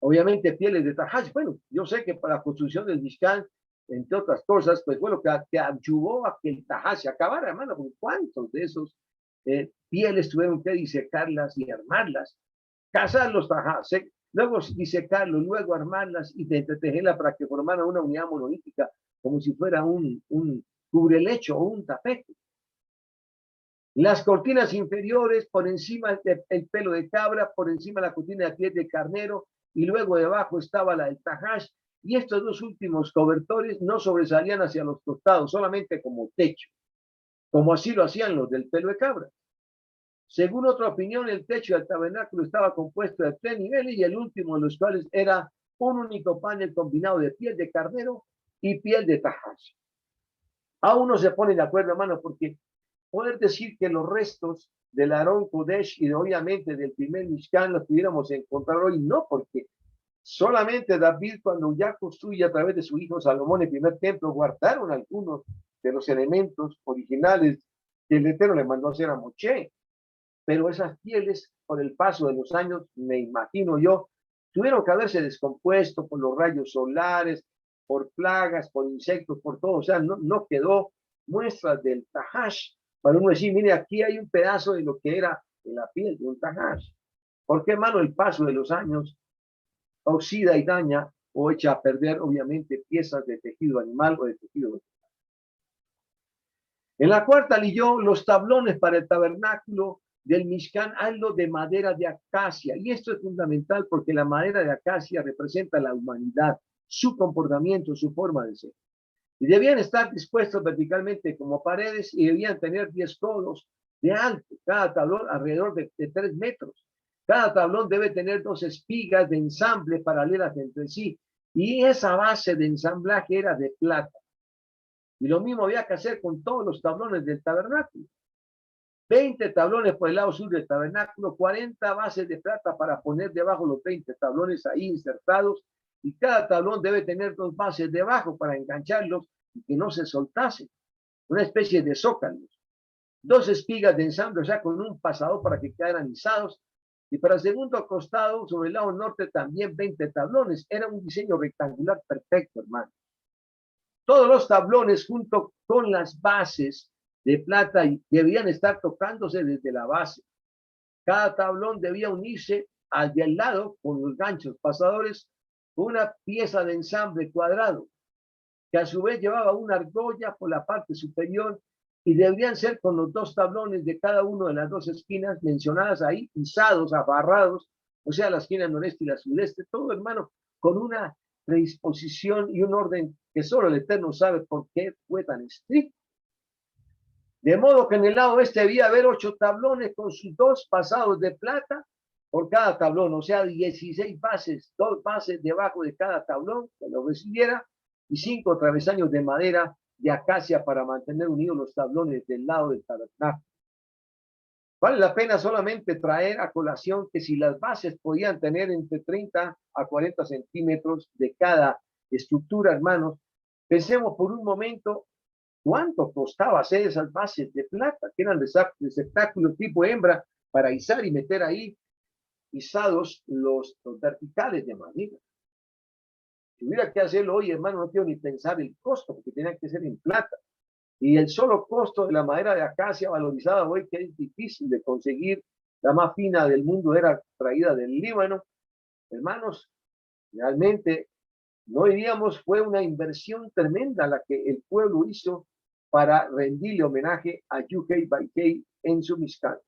obviamente, pieles de tahash. Bueno, yo sé que para la construcción del Mishkan, entre otras cosas, pues bueno, que ayudó a que el tahash se acabara, hermano, con cuántos de esos pieles tuvieron que disecarlas y armarlas, cazar los tahash, luego disecarlos, luego armarlas y entretejerlas para que formaran una unidad monolítica, como si fuera un cubrelecho o un tapete. Las cortinas inferiores por encima del pelo de cabra, por encima la cortina de piel de carnero, y luego debajo estaba la del tahash, y estos dos últimos cobertores no sobresalían hacia los costados, solamente como techo, como así lo hacían los del pelo de cabra. Según otra opinión, el techo del tabernáculo estaba compuesto de 3 niveles, y el último de los cuales era un único panel combinado de piel de carnero y piel de tahash. Aún no se ponen de acuerdo, hermano, porque poder decir que los restos del Aarón Kodesh y obviamente del primer Mishkan los pudiéramos encontrar hoy, no, porque solamente David, cuando ya construye a través de su hijo Salomón el primer templo, guardaron algunos de los elementos originales que el Eterno le mandó a hacer a Moshe. Pero esas pieles, por el paso de los años, me imagino yo, tuvieron que haberse descompuesto por los rayos solares, por plagas, por insectos, por todo. O sea, no quedó muestras del tahash para uno decir, mire, aquí hay un pedazo de lo que era de la piel de un tahash. ¿Por qué, hermano, el paso de los años oxida y daña o echa a perder, obviamente, piezas de tejido animal o de tejido vegetal? En la cuarta leyó los tablones para el tabernáculo del Mishkan, hazlo de madera de acacia. Y esto es fundamental porque la madera de acacia representa la humanidad, su comportamiento, su forma de ser. Y debían estar dispuestos verticalmente como paredes y debían tener 10 codos de alto, cada tablón alrededor de 3 metros. Cada tablón debe tener 2 espigas de ensamble paralelas entre sí, y esa base de ensamblaje era de plata. Y lo mismo había que hacer con todos los tablones del tabernáculo. 20 tablones por el lado sur del tabernáculo, 40 bases de plata para poner debajo los 20 tablones ahí insertados, y cada tablón debe tener 2 bases debajo para engancharlos y que no se soltasen, una especie de zócalos. 2 espigas de ensamble, o sea, con un pasador para que quedaran izados, y para el segundo costado, sobre el lado norte, también 20 tablones. Era un diseño rectangular perfecto, hermano. Todos los tablones junto con las bases de plata debían estar tocándose desde la base. Cada tablón debía unirse al del lado, con los ganchos pasadores, una pieza de ensamble cuadrado, que a su vez llevaba una argolla por la parte superior y deberían ser con los dos tablones de cada una de las dos esquinas mencionadas ahí, izados, abarrados, o sea, la esquina noreste y la sudeste, todo, hermano, con una predisposición y un orden que solo el Eterno sabe por qué fue tan estricto. De modo que en el lado este debía haber 8 tablones con sus 2 pasados de plata por cada tablón, o sea, 16 bases, 2 bases debajo de cada tablón que lo recibiera y 5 travesaños de madera de acacia para mantener unidos los tablones del lado del tabernáculo. Vale la pena solamente traer a colación que si las bases podían tener entre 30 a 40 centímetros de cada estructura, hermanos, pensemos por un momento cuánto costaba hacer esas bases de plata, que eran receptáculos tipo hembra para izar y meter ahí izados los verticales de madera. Si hubiera que hacerlo hoy, hermano, no quiero ni pensar el costo, porque tenía que ser en plata. Y el solo costo de la madera de acacia valorizada hoy, que es difícil de conseguir, la más fina del mundo era traída del Líbano. Hermanos, realmente no diríamos, fue una inversión tremenda la que el pueblo hizo para rendirle homenaje a Yuhei Baikei en su Mishkan.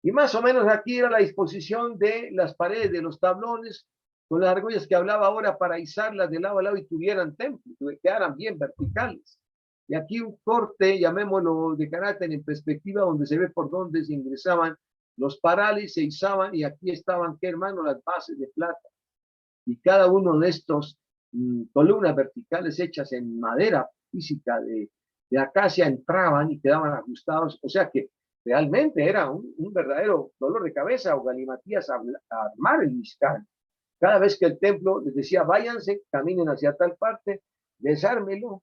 Y más o menos aquí era la disposición de las paredes de los tablones, con las argollas que hablaba ahora para izarlas de lado a lado y tuvieran templo, que quedaran bien verticales. Y aquí un corte, llamémoslo de carácter en perspectiva, donde se ve por dónde se ingresaban los parales, se izaban, y aquí estaban, ¿qué hermano? Las bases de plata. Y cada uno de estos columnas verticales hechas en madera física de acacia entraban y quedaban ajustados, o sea que realmente era un verdadero dolor de cabeza o galimatías a armar el Mishkan. Cada vez que el templo les decía, váyanse, caminen hacia tal parte, desármelo,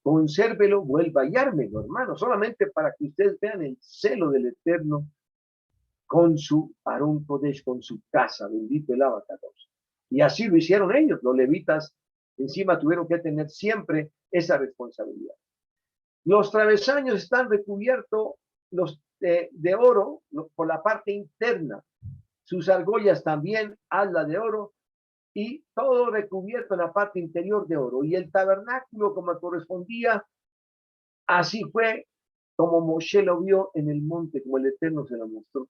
consérvelo, vuelva y ármelo, hermano, solamente para que ustedes vean el celo del Eterno con su Aarón Kodesh, con su casa, bendito el Abacados. Y así lo hicieron ellos, los levitas encima tuvieron que tener siempre esa responsabilidad. Los travesaños están recubiertos de oro por la parte interna, sus argollas también, ala de oro, y todo recubierto en la parte interior de oro. Y el tabernáculo, como correspondía, así fue como Moshe lo vio en el monte, como el Eterno se lo mostró.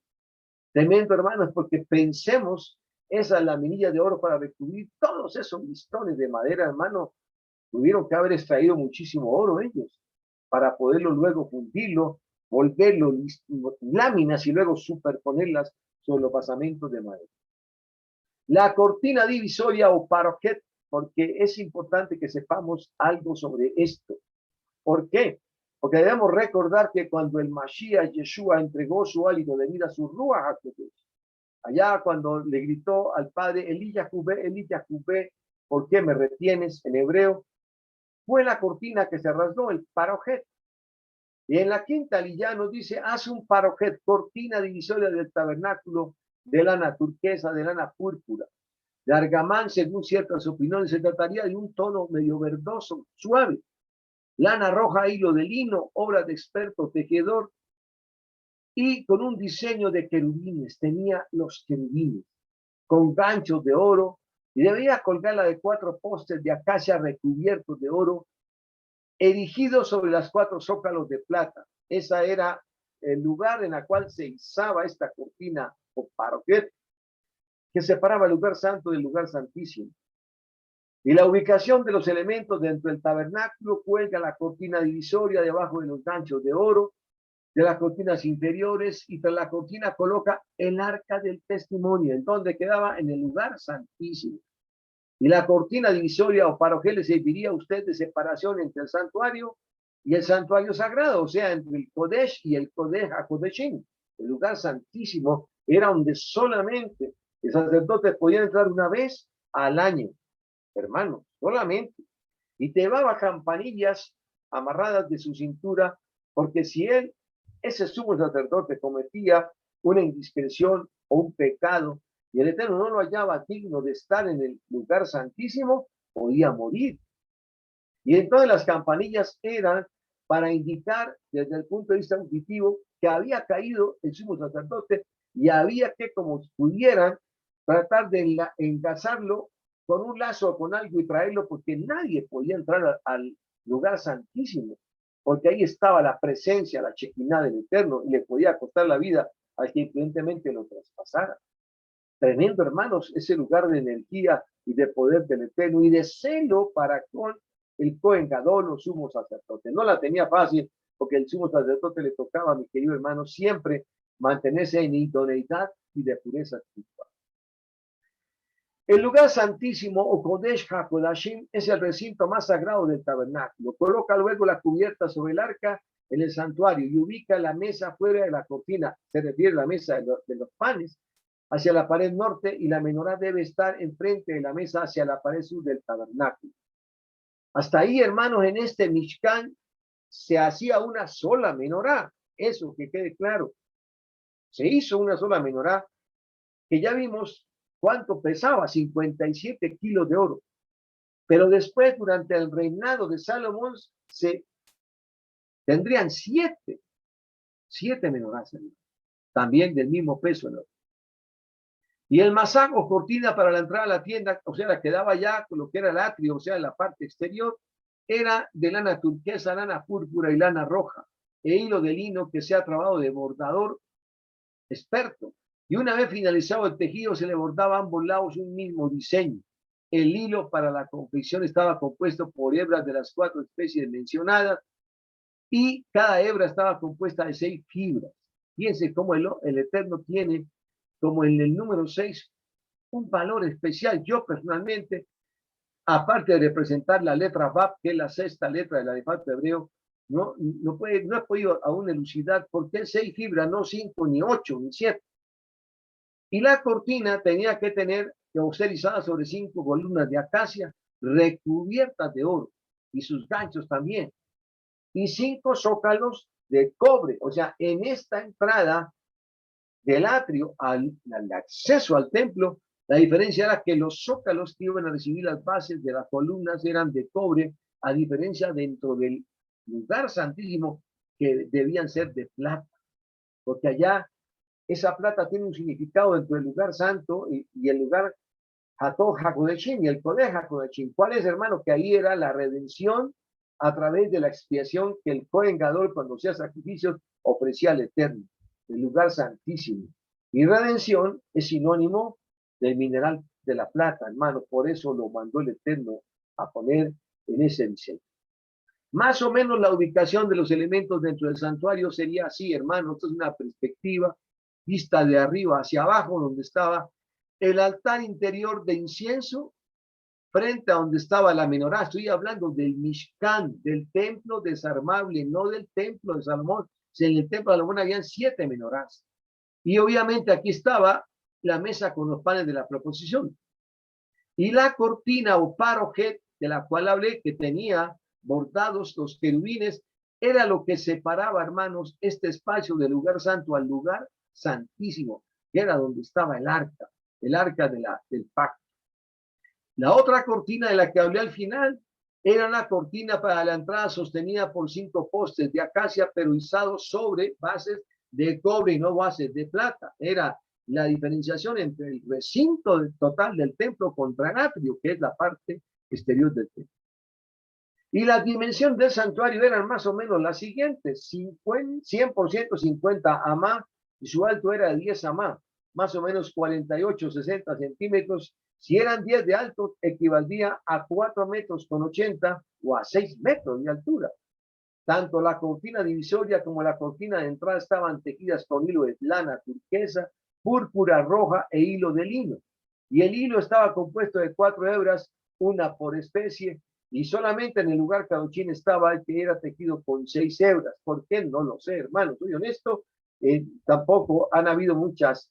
Tremendo, hermanos, porque pensemos, esa laminilla de oro para recubrir todos esos listones de madera, hermano, tuvieron que haber extraído muchísimo oro ellos para poderlo luego fundirlo, volverlo láminas y luego superponerlas sobre los basamentos de madera. La cortina divisoria o paroquet, porque es importante que sepamos algo sobre esto. ¿Por qué? Porque debemos recordar que cuando el Mashiach Yeshua entregó su hálito de vida, su Ruach HaKodesh, allá cuando le gritó al padre, Eli Yahubé, ¿por qué me retienes? En hebreo, fue la cortina que se rasgó, el parojet. Y en la quinta aliyá nos dice, hace un parojet, cortina divisoria del tabernáculo de lana turquesa, de lana púrpura. De argamán, según ciertas opiniones, se trataría de un tono medio verdoso, suave. Lana roja, hilo de lino, obra de experto tejedor, y con un diseño de querubines, tenía los querubines, con ganchos de oro, y debía colgarla de 4 postes de acacia recubiertos de oro, erigidos sobre las 4 zócalos de plata. Ese era el lugar en el cual se izaba esta cortina o paroquet, que separaba el lugar santo del lugar santísimo. Y la ubicación de los elementos dentro del tabernáculo cuelga la cortina divisoria debajo de los ganchos de oro, de las cortinas inferiores, y tras la cortina coloca el arca del testimonio, en donde quedaba en el lugar santísimo. Y la cortina divisoria o paroquet le serviría a usted de separación entre el santuario y el santuario sagrado, o sea, entre el Kodesh y el Kodesh HaKodeshim. El lugar santísimo era donde solamente el sacerdote podía entrar una vez al año, hermano, solamente. Y llevaba campanillas amarradas de su cintura, porque si ese sumo sacerdote, cometía una indiscreción o un pecado, y el Eterno no lo hallaba digno de estar en el lugar santísimo, podía morir. Y entonces las campanillas eran para indicar desde el punto de vista auditivo que había caído el sumo sacerdote y había que, como pudieran, tratar de engasarlo con un lazo o con algo y traerlo, porque nadie podía entrar al lugar santísimo, porque ahí estaba la presencia, la Shekinah del Eterno, y le podía costar la vida al que evidentemente lo traspasara. Tremendo, hermanos, ese lugar de energía y de poder del Eterno y de celo para con el Cohen Gadol, o sumo sacerdote. No la tenía fácil, porque el sumo sacerdote le tocaba, mi querido hermano, siempre mantenerse en idoneidad y de pureza espiritual. El lugar santísimo, o Kodesh HaKodashim, es el recinto más sagrado del tabernáculo. Coloca luego la cubierta sobre el arca en el santuario y ubica la mesa fuera de la cortina, se refiere a la mesa de los panes, hacia la pared norte, y la menorá debe estar enfrente de la mesa hacia la pared sur del tabernáculo. Hasta ahí, hermanos, en este Mishkan se hacía una sola menorá. Eso que quede claro. Se hizo una sola menorá, que ya vimos cuánto pesaba, 57 kilos de oro. Pero después, durante el reinado de Salomón, se tendrían siete menorás, también del mismo peso, ¿no? Y el masaj o cortina para la entrada a la tienda, o sea, la que daba ya con lo que era el atrio, o sea, la parte exterior, era de lana turquesa, lana púrpura y lana roja, e hilo de lino que se ha trabajado de bordador experto. Y una vez finalizado el tejido, se le bordaba a ambos lados un mismo diseño. El hilo para la confección estaba compuesto por hebras de las 4 especies mencionadas, y cada hebra estaba compuesta de 6 fibras. Fíjense cómo el Eterno tiene, como en el número 6, un valor especial. Yo personalmente, aparte de representar la letra Vav, que es la 6ª letra del alfabeto hebreo, no he podido aún elucidar por qué 6 fibras, no 5, ni 8, ni 7. Y la cortina tenía que ser izada sobre 5 columnas de acacia recubiertas de oro, y sus ganchos también, y 5 zócalos de cobre. O sea, en esta entrada del atrio al acceso al templo, la diferencia era que los zócalos que iban a recibir las bases de las columnas eran de cobre, a diferencia dentro del lugar santísimo, que debían ser de plata, porque allá esa plata tiene un significado dentro del lugar santo, y el lugar Hatoj HaKodeshim y el Kodesh HaKodeshim. ¿Cuál es, hermano? Que ahí era la redención a través de la expiación que el Cohen Gadol, cuando hacía sacrificios, ofrecía al Eterno, el lugar santísimo. Y redención es sinónimo del mineral de la plata, hermano. Por eso lo mandó el Eterno a poner en ese diseño. Más o menos la ubicación de los elementos dentro del santuario sería así, hermano. Esto es una perspectiva vista de arriba hacia abajo, donde estaba el altar interior de incienso, frente a donde estaba la menorá. Estoy hablando del Mishkan, del templo desarmable, no del templo de Salomón. En el templo de Salomón habían 7 menorás. Y obviamente aquí estaba la mesa con los panes de la proposición. Y la cortina o parojet, de la cual hablé, que tenía bordados los querubines, era lo que separaba, hermanos, este espacio del lugar santo al lugar santísimo, que era donde estaba el arca del pacto. La otra cortina de la que hablé al final era una cortina para la entrada sostenida por 5 postes de acacia, pero izados sobre bases de cobre y no bases de plata. Era la diferenciación entre el recinto total del templo contra el atrio, que es la parte exterior del templo. Y las dimensiones del santuario eran más o menos las siguientes: 100% 50 amá, y su alto era de 10 amá, más o menos 48, 60 centímetros. Si eran 10 de alto, equivaldría a 4 metros con 80 o a 6 metros de altura. Tanto la cortina divisoria como la cortina de entrada estaban tejidas con hilo de lana turquesa, púrpura roja e hilo de lino. Y el hilo estaba compuesto de 4 hebras, una por especie, y solamente en el lugar caduchín estaba el que era tejido con 6 hebras. ¿Por qué? No lo sé, hermano. Soy honesto. Tampoco han habido muchos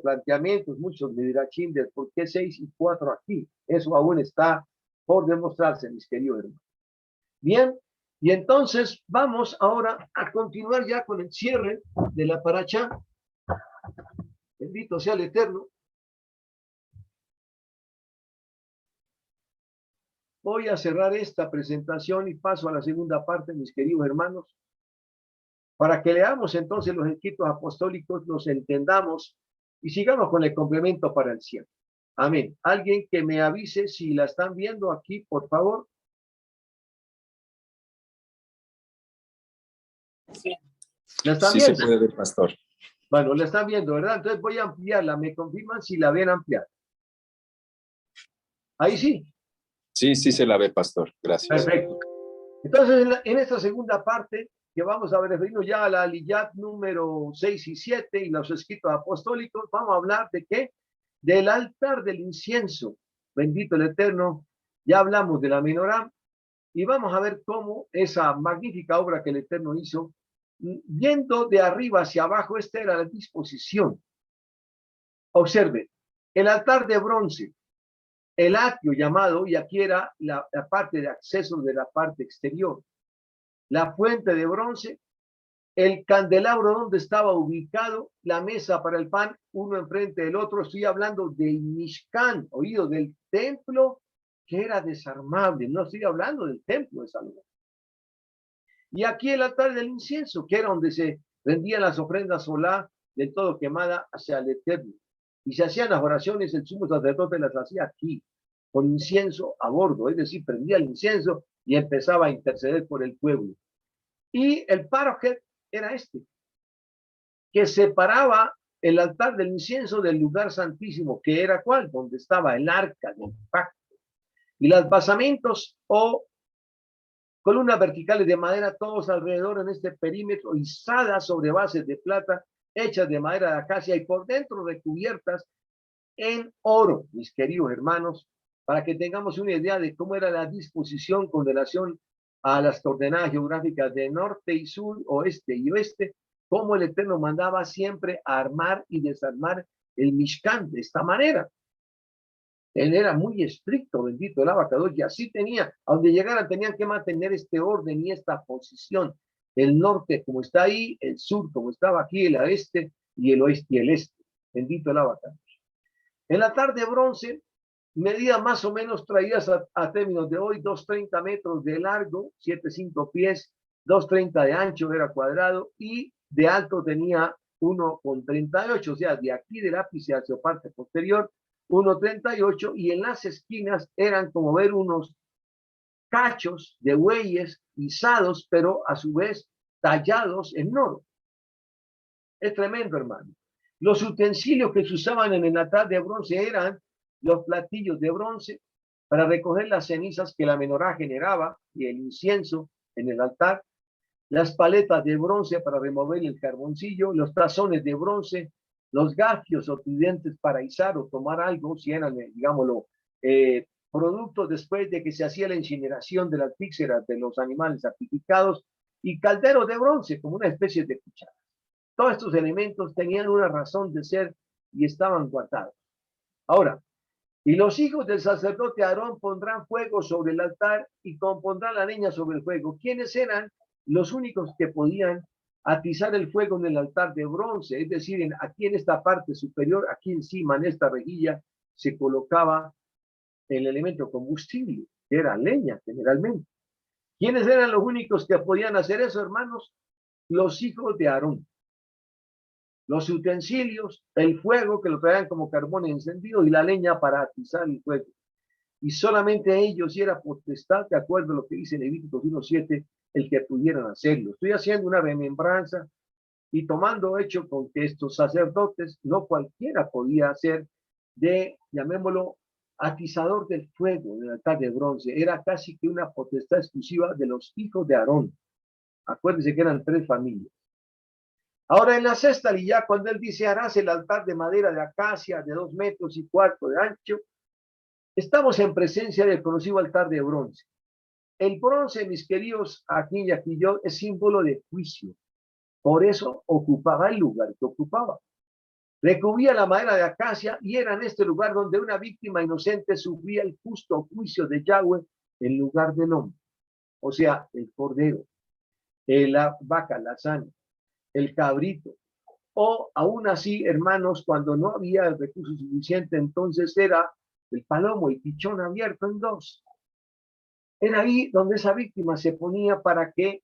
planteamientos, muchos midrashim de por qué 6 y 4 aquí. Eso aún está por demostrarse, mis queridos hermanos. Bien, y entonces vamos ahora a continuar ya con el cierre de la paracha. Bendito sea el Eterno. Voy a cerrar esta presentación y paso a la segunda parte, mis queridos hermanos. para que leamos entonces los escritos apostólicos, los entendamos y sigamos con el complemento para el cielo. Amén. Alguien que me avise si la están viendo aquí, por favor. Sí, ¿La están sí viendo? se puede ver, pastor. Bueno, la están viendo, ¿verdad? Entonces voy a ampliarla. ¿Me confirman si la ven ampliar? Ahí sí. Sí, sí se la ve, pastor. Gracias. Perfecto. Entonces, en esta segunda parte, que vamos a referirnos ya a la Aliyat número 6 y 7 y los escritos apostólicos, vamos a hablar de qué? Del altar del incienso. Bendito el Eterno. Ya hablamos de la menorá y vamos a ver cómo esa magnífica obra que el Eterno hizo, yendo de arriba hacia abajo, esta era la disposición. Observe, el altar de bronce, el atrio llamado, y aquí era la parte de acceso de la parte exterior, la fuente de bronce, el candelabro donde estaba ubicado, la mesa para el pan, uno enfrente del otro. Estoy hablando del Mishkan, oído, del templo que era desarmable, no estoy hablando del templo de Salomón. Y aquí el altar del incienso, que era donde se rendían las ofrendas solá del todo quemada hacia el Eterno. Y se hacían las oraciones, el sumo sacerdote las hacía aquí, con incienso a bordo, es decir, prendía el incienso y empezaba a interceder por el pueblo. Y el parojet era este, que separaba el altar del incienso del lugar santísimo, que era ¿cuál? Donde estaba el arca del pacto. Y los basamentos o columnas verticales de madera, todos alrededor en este perímetro, izadas sobre bases de plata, hechas de madera de acacia y por dentro recubiertas en oro, mis queridos hermanos, para que tengamos una idea de cómo era la disposición con relación a las coordenadas geográficas de norte y sur, oeste y oeste, cómo el Eterno mandaba siempre a armar y desarmar el Mishkan de esta manera. Él era muy estricto, bendito el Abacadosh, y así tenía, a donde llegaran tenían que mantener este orden y esta posición. El norte como está ahí, el sur como estaba aquí, el oeste y el oeste y el este. Bendito el Abacadosh. El altar de bronce medía más o menos, traídas a términos de hoy, 2,30 metros de largo, 7,5 pies, 2,30 de ancho, era cuadrado, y de alto tenía 1,38, o sea, de aquí del ápice hacia parte posterior, 1,38, y en las esquinas eran como ver unos cachos de bueyes izados, pero a su vez tallados en oro. Es tremendo, hermano. Los utensilios que se usaban en el altar de bronce eran los platillos de bronce para recoger las cenizas que la menorá generaba y el incienso en el altar, las paletas de bronce para remover el carboncillo, los tazones de bronce, los gafios o tridentes para izar o tomar algo, si eran, digámoslo, productos después de que se hacía la incineración de las vísceras de los animales sacrificados, y calderos de bronce como una especie de cuchara. Todos estos elementos tenían una razón de ser y estaban guardados. Ahora, y los hijos del sacerdote Aarón pondrán fuego sobre el altar y compondrán la leña sobre el fuego. ¿Quiénes eran los únicos que podían atizar el fuego en el altar de bronce? Es decir, aquí en esta parte superior, aquí encima, en esta rejilla, se colocaba el elemento combustible, que era leña generalmente. ¿Quiénes eran los únicos que podían hacer eso, hermanos? Los hijos de Aarón. Los utensilios, el fuego que lo traían como carbón encendido y la leña para atizar el fuego. Y solamente ellos, y era potestad, de acuerdo a lo que dice Levítico 1:7, el que pudieran hacerlo. Estoy haciendo una remembranza y tomando hecho con que estos sacerdotes, no cualquiera podía hacer de, llamémoslo, atizador del fuego en el altar de bronce. Era casi que una potestad exclusiva de los hijos de Aarón. Acuérdense que eran 3 familias. Ahora en la sexta liyá, cuando él dice, harás el altar de madera de acacia de 2,4 metros de ancho, estamos en presencia del conocido altar de bronce. El bronce, mis queridos, aquí y aquí yo, es símbolo de juicio. Por eso ocupaba el lugar que ocupaba. Recubría la madera de acacia y era en este lugar donde una víctima inocente sufría el justo juicio de Yahweh en lugar del hombre. O sea, el cordero, la vaca, la sangre, el cabrito. O aún así, hermanos, cuando no había el recurso suficiente, entonces era el palomo, el pichón abierto en 2. Era ahí donde esa víctima se ponía para que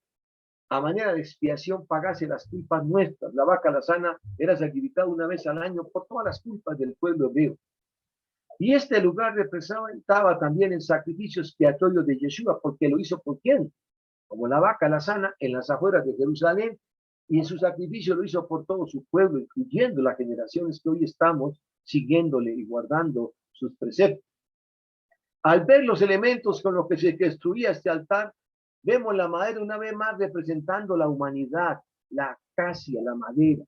a manera de expiación pagase las culpas nuestras. La vaca lazana era sacrificada una vez al año por todas las culpas del pueblo hebreo. Y este lugar representaba también el sacrificio expiatorio de Yeshua, porque lo hizo por quién, como la vaca lazana en las afueras de Jerusalén, y en su sacrificio lo hizo por todo su pueblo, incluyendo las generaciones que hoy estamos siguiéndole y guardando sus preceptos. Al ver los elementos con los que se construía este altar, vemos la madera una vez más representando la humanidad, la acacia, la madera.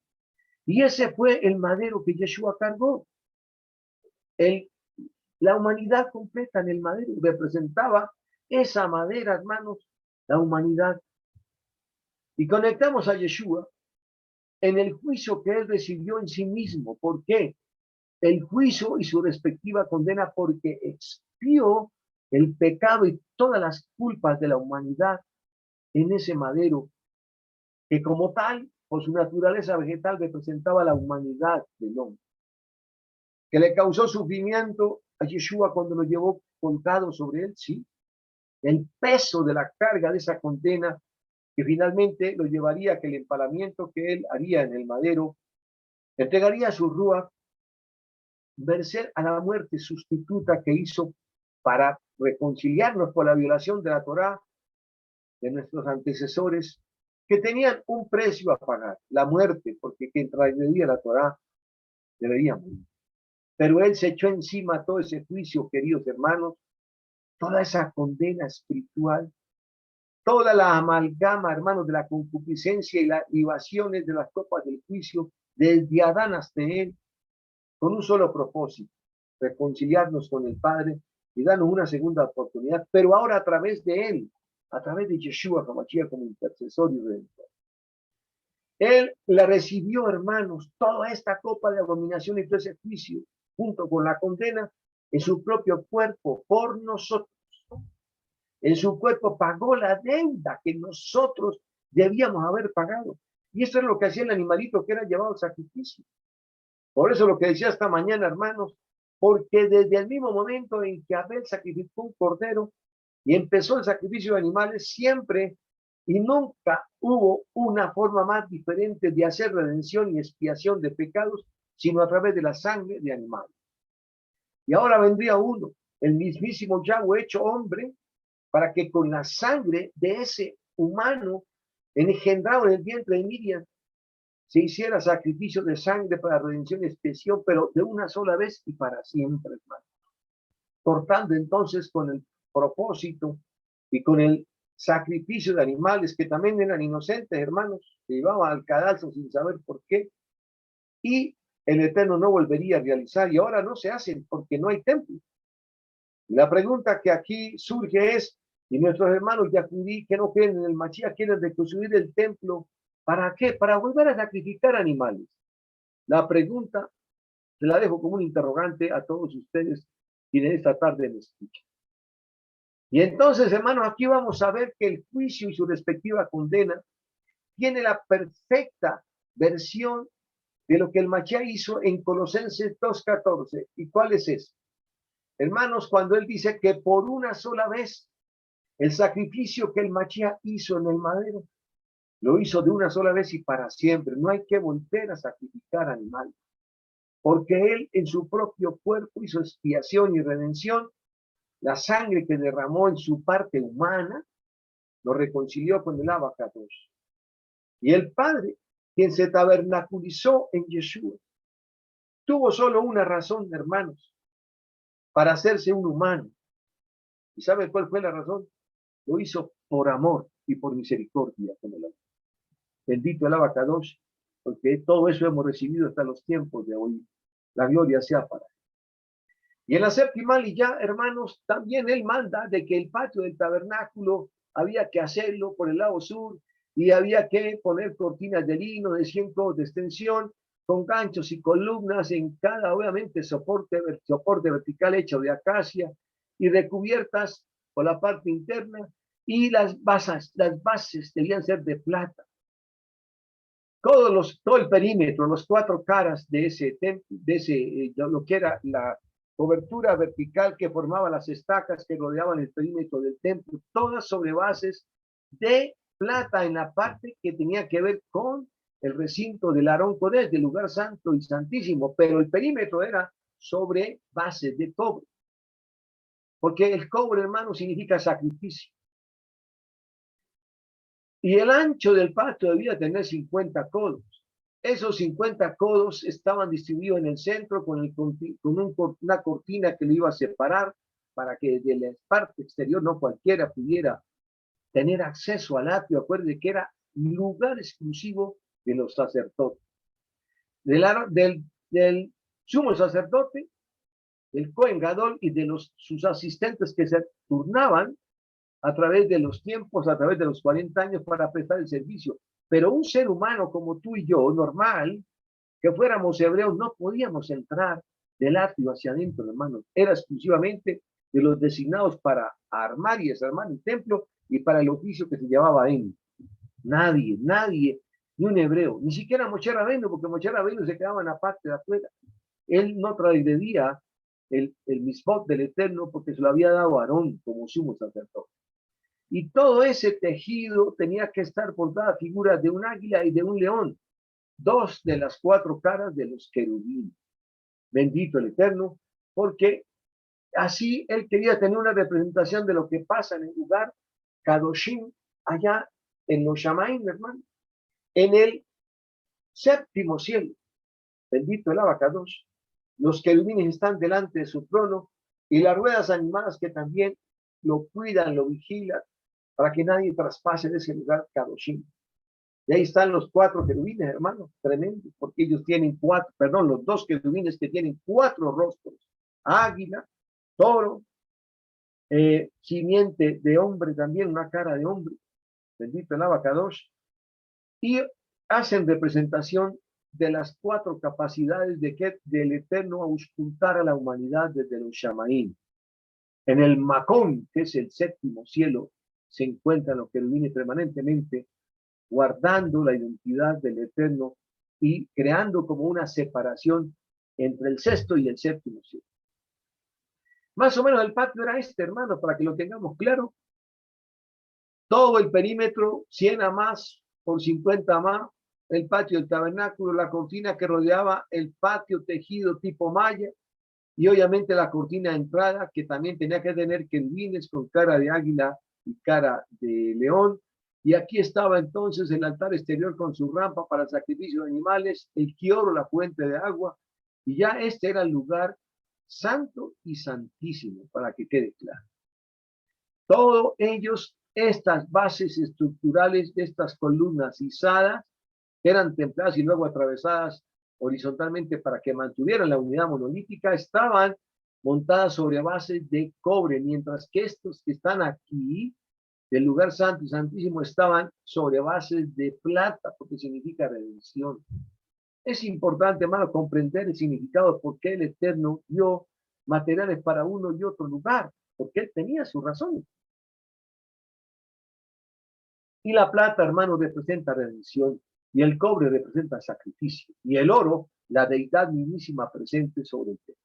Y ese fue el madero que Yeshua cargó. La humanidad completa en el madero representaba esa madera, hermanos, la humanidad. Y conectamos a Yeshua en el juicio que él recibió en sí mismo. ¿Por qué? El juicio y su respectiva condena, porque expió el pecado y todas las culpas de la humanidad en ese madero, que como tal, por su naturaleza vegetal, representaba la humanidad del hombre, que le causó sufrimiento a Yeshua cuando lo llevó colgado sobre él, sí, el peso de la carga de esa condena que finalmente lo llevaría a que el empalamiento que él haría en el madero entregaría su rúa, vencer a la muerte sustituta que hizo para reconciliarnos por la violación de la Torá de nuestros antecesores, que tenían un precio a pagar, la muerte, porque quien transgredía la Torá debería morir. Pero él se echó encima todo ese juicio, queridos hermanos, toda esa condena espiritual, toda la amalgama, hermanos, de la concupiscencia y las libaciones de las copas del juicio, desde Adán hasta él, con un solo propósito, reconciliarnos con el Padre y darnos una segunda oportunidad, pero ahora a través de él, a través de Yeshua HaMashiach como intercesor y redentor. Él la recibió, hermanos, toda esta copa de abominación y todo ese juicio, junto con la condena, en su propio cuerpo por nosotros. En su cuerpo pagó la deuda que nosotros debíamos haber pagado. Y eso es lo que hacía el animalito que era llevado al sacrificio. Por eso lo que decía esta mañana, hermanos, porque desde el mismo momento en que Abel sacrificó un cordero y empezó el sacrificio de animales, siempre y nunca hubo una forma más diferente de hacer redención y expiación de pecados, sino a través de la sangre de animales. Y ahora vendría uno, el mismísimo Yahweh hecho hombre, para que con la sangre de ese humano engendrado en el vientre de Miriam se hiciera sacrificio de sangre para redención y expiación, pero de una sola vez y para siempre, hermano. Cortando entonces con el propósito y con el sacrificio de animales que también eran inocentes, hermanos, que llevaban al cadalso sin saber por qué, y el Eterno no volvería a realizar, y ahora no se hacen porque no hay templo. Y la pregunta que aquí surge es, y nuestros hermanos Yahudí que no creen en el Mashiach quieren reconstruir el templo, ¿para qué? Para volver a sacrificar animales. La pregunta se la dejo como un interrogante a todos ustedes quienes esta tarde me escuchan. Y entonces, hermanos, aquí vamos a ver que el juicio y su respectiva condena tiene la perfecta versión de lo que el Mashiach hizo en Colosenses 2:14. ¿Y cuál es eso? Hermanos, cuando él dice que por una sola vez el sacrificio que el Mashiach hizo en el madero, lo hizo de una sola vez y para siempre. No hay que volver a sacrificar animales, porque él en su propio cuerpo hizo expiación y redención. La sangre que derramó en su parte humana lo reconcilió con el Abacados. Y el Padre, quien se tabernaculizó en Yeshua, tuvo solo una razón, hermanos, para hacerse un humano. ¿Y sabe cuál fue la razón? Lo hizo por amor y por misericordia con el amor. Bendito el Abacados, porque todo eso hemos recibido hasta los tiempos de hoy. La gloria sea para él. Y en la séptima liyá, hermanos, también él manda de que el patio del tabernáculo había que hacerlo por el lado sur y había que poner cortinas de lino de 100 codos de extensión con ganchos y columnas en cada, obviamente, soporte vertical hecho de acacia y recubiertas por la parte interna, y las bases debían ser de plata. Todo el perímetro, los 4 caras de ese lo que era la cobertura vertical que formaba las estacas que rodeaban el perímetro del templo, todas sobre bases de plata en la parte que tenía que ver con el recinto del Aarón Kodesh, del lugar santo y santísimo, pero el perímetro era sobre bases de cobre, porque el cobre, hermano, significa sacrificio. Y el ancho del patio debía tener 50 codos. Esos 50 codos estaban distribuidos en el centro con una cortina que lo iba a separar para que desde la parte exterior no cualquiera pudiera tener acceso al atrio. Acuérdense que era lugar exclusivo de los sacerdotes. Del sumo sacerdote, del Cohen Gadol y de sus asistentes que se turnaban a través de los tiempos, a través de los 40 años para prestar el servicio. Pero un ser humano como tú y yo, normal, que fuéramos hebreos, no podíamos entrar del atrio hacia adentro, hermanos. Era exclusivamente de los designados para armar y desarmar el templo y para el oficio que se llevaba en. Nadie, ni un hebreo, ni siquiera Moshe Rabbeinu, porque Moshe Rabbeinu se quedaba en la parte de afuera. Él no transgredía el misbot del Eterno porque se lo había dado a Aarón como sumo sacerdote. Y todo ese tejido tenía que estar por cada figura de un águila y de un león, dos de las 4 caras de los querubines. Bendito el Eterno, porque así él quería tener una representación de lo que pasa en el lugar Kadoshim, allá en los Shamaim, hermano, en el 7º cielo. Bendito el Abacadosh. Los querubines están delante de su trono y las ruedas animadas que también lo cuidan, lo vigilan, para que nadie traspase de ese lugar Kadoshim. Y ahí están los 4 querubines, hermano, tremendo, porque ellos tienen los 2 querubines que tienen 4 rostros: águila, toro, simiente de hombre también, una cara de hombre, bendito el Abacadosh, y hacen representación de las 4 capacidades del Eterno a auscultar a la humanidad desde los Shamaim. En el Macón, que es el 7º cielo, se encuentran los querubines permanentemente guardando la identidad del Eterno y creando como una separación entre el 6º y el 7º cielo. Más o menos el patio era hermano, para que lo tengamos claro. Todo el perímetro, 100 amás por 50 amás, el patio del tabernáculo, la cortina que rodeaba el patio tejido tipo malla, y obviamente la cortina de entrada que también tenía que tener querubines con cara de águila y cara de león. Y aquí estaba entonces el altar exterior con su rampa para el sacrificio de animales, el quioro, la fuente de agua, y ya este era el lugar santo y santísimo, para que quede claro. Todos ellos, estas bases estructurales de estas columnas izadas, eran templadas y luego atravesadas horizontalmente para que mantuvieran la unidad monolítica, estaban montadas sobre bases de cobre, mientras que estos que están aquí, del lugar santo y santísimo, estaban sobre bases de plata, porque significa redención. Es importante, hermano, comprender el significado de por qué el Eterno dio materiales para uno y otro lugar, porque él tenía su razón. Y la plata, hermano, representa redención, y el cobre representa sacrificio, y el oro, la deidad mismísima presente sobre el templo.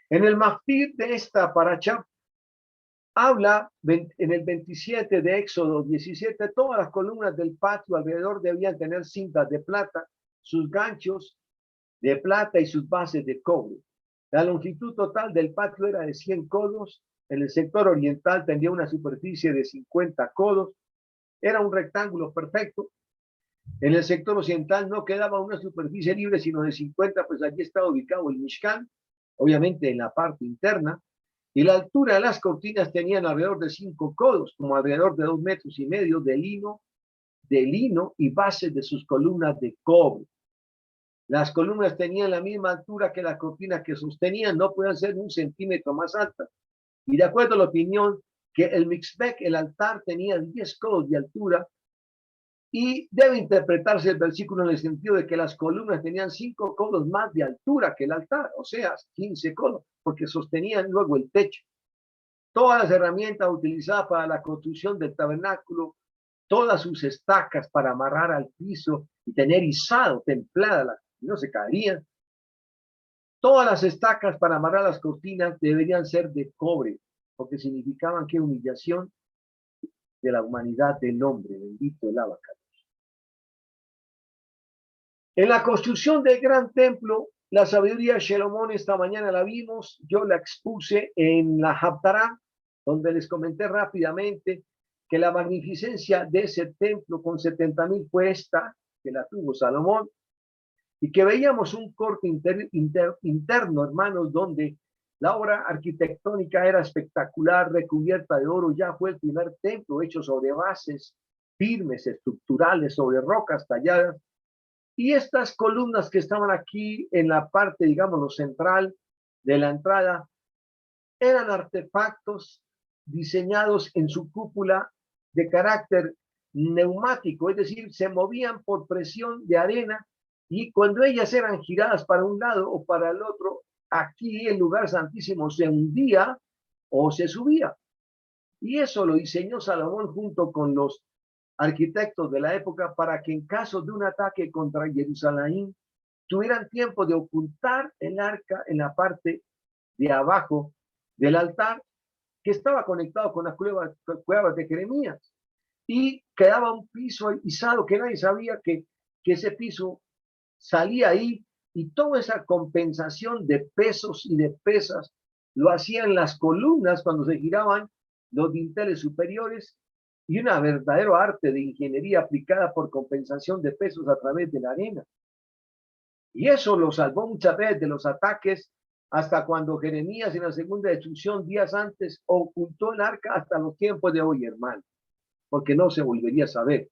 En el maftir de esta paracha, habla en el 27 de Éxodo 17, todas las columnas del patio alrededor debían tener cintas de plata, sus ganchos de plata y sus bases de cobre. La longitud total del patio era de 100 codos, en el sector oriental tenía una superficie de 50 codos, era un rectángulo perfecto. En el sector occidental no quedaba una superficie libre sino de 50, pues allí estaba ubicado el Mishkan, obviamente en la parte interna, y la altura de las cortinas tenían alrededor de 5 codos, como alrededor de 2,5 metros de lino y bases de sus columnas de cobre. Las columnas tenían la misma altura que las cortinas que sostenían, no podían ser 1 centímetro más altas. Y de acuerdo a la opinión que el mixbek, el altar, tenía 10 codos de altura, y debe interpretarse el versículo en el sentido de que las columnas tenían 5 codos más de altura que el altar, o sea, 15 codos, porque sostenían luego el techo. Todas las herramientas utilizadas para la construcción del tabernáculo, todas sus estacas para amarrar al piso y tener izado, templada, no se caerían. Todas las estacas para amarrar las cortinas deberían ser de cobre, porque significaban que humillación de la humanidad del hombre, bendito el Abacados. En la construcción del gran templo, la sabiduría de Salomón esta mañana la vimos, yo la expuse en la Haftará, donde les comenté rápidamente que la magnificencia de ese templo con 70,000 fue esta, que la tuvo Salomón, y que veíamos un corte interno, hermanos, donde la obra arquitectónica era espectacular, recubierta de oro. Ya fue el primer templo hecho sobre bases firmes, estructurales, sobre rocas talladas. Y estas columnas que estaban aquí en la parte, digamos, central de la entrada, eran artefactos diseñados en su cúpula de carácter neumático, es decir, se movían por presión de arena, y cuando ellas eran giradas para un lado o para el otro, aquí el lugar santísimo se hundía o se subía. Y eso lo diseñó Salomón junto con los arquitectos de la época para que en caso de un ataque contra Jerusalén tuvieran tiempo de ocultar el arca en la parte de abajo del altar, que estaba conectado con las cuevas de Jeremías, y quedaba un piso izado que nadie sabía que ese piso salía ahí, y toda esa compensación de pesos y de pesas lo hacían las columnas cuando se giraban los dinteles superiores, y una verdadero arte de ingeniería aplicada por compensación de pesos a través de la arena. Y eso lo salvó muchas veces de los ataques, hasta cuando Jeremías en la segunda destrucción, días antes, ocultó el arca hasta los tiempos de hoy, hermano, porque no se volvería a saber.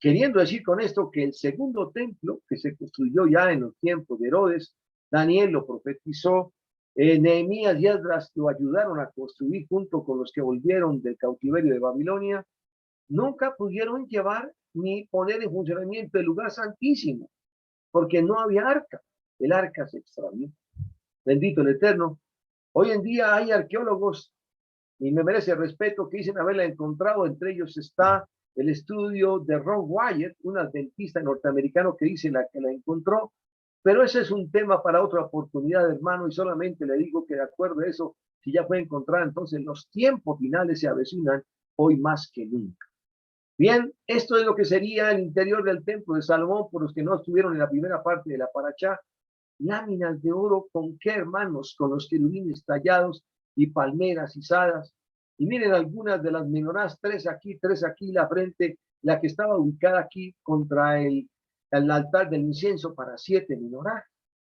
Queriendo decir con esto que el segundo templo, que se construyó ya en los tiempos de Herodes, Daniel lo profetizó, Nehemías y Esdras lo ayudaron a construir junto con los que volvieron del cautiverio de Babilonia, nunca pudieron llevar ni poner en funcionamiento el lugar santísimo, porque no había arca. El arca se extravió. Bendito el Eterno. Hoy en día hay arqueólogos, y me merece respeto, que dicen haberla encontrado. Entre ellos está el estudio de Ron Wyatt, un adventista norteamericano que dice que la encontró. Pero ese es un tema para otra oportunidad, hermano, y solamente le digo que de acuerdo a eso, si ya fue encontrada, entonces los tiempos finales se avecinan hoy más que nunca. Bien, esto es lo que sería el interior del templo de Salomón, por los que no estuvieron en la primera parte de la paracha. Láminas de oro, ¿con qué, hermanos? Con los querubines tallados y palmeras izadas. Y miren algunas de las menorás, tres aquí, la frente, la que estaba ubicada aquí contra el altar del incienso para 7 menorás,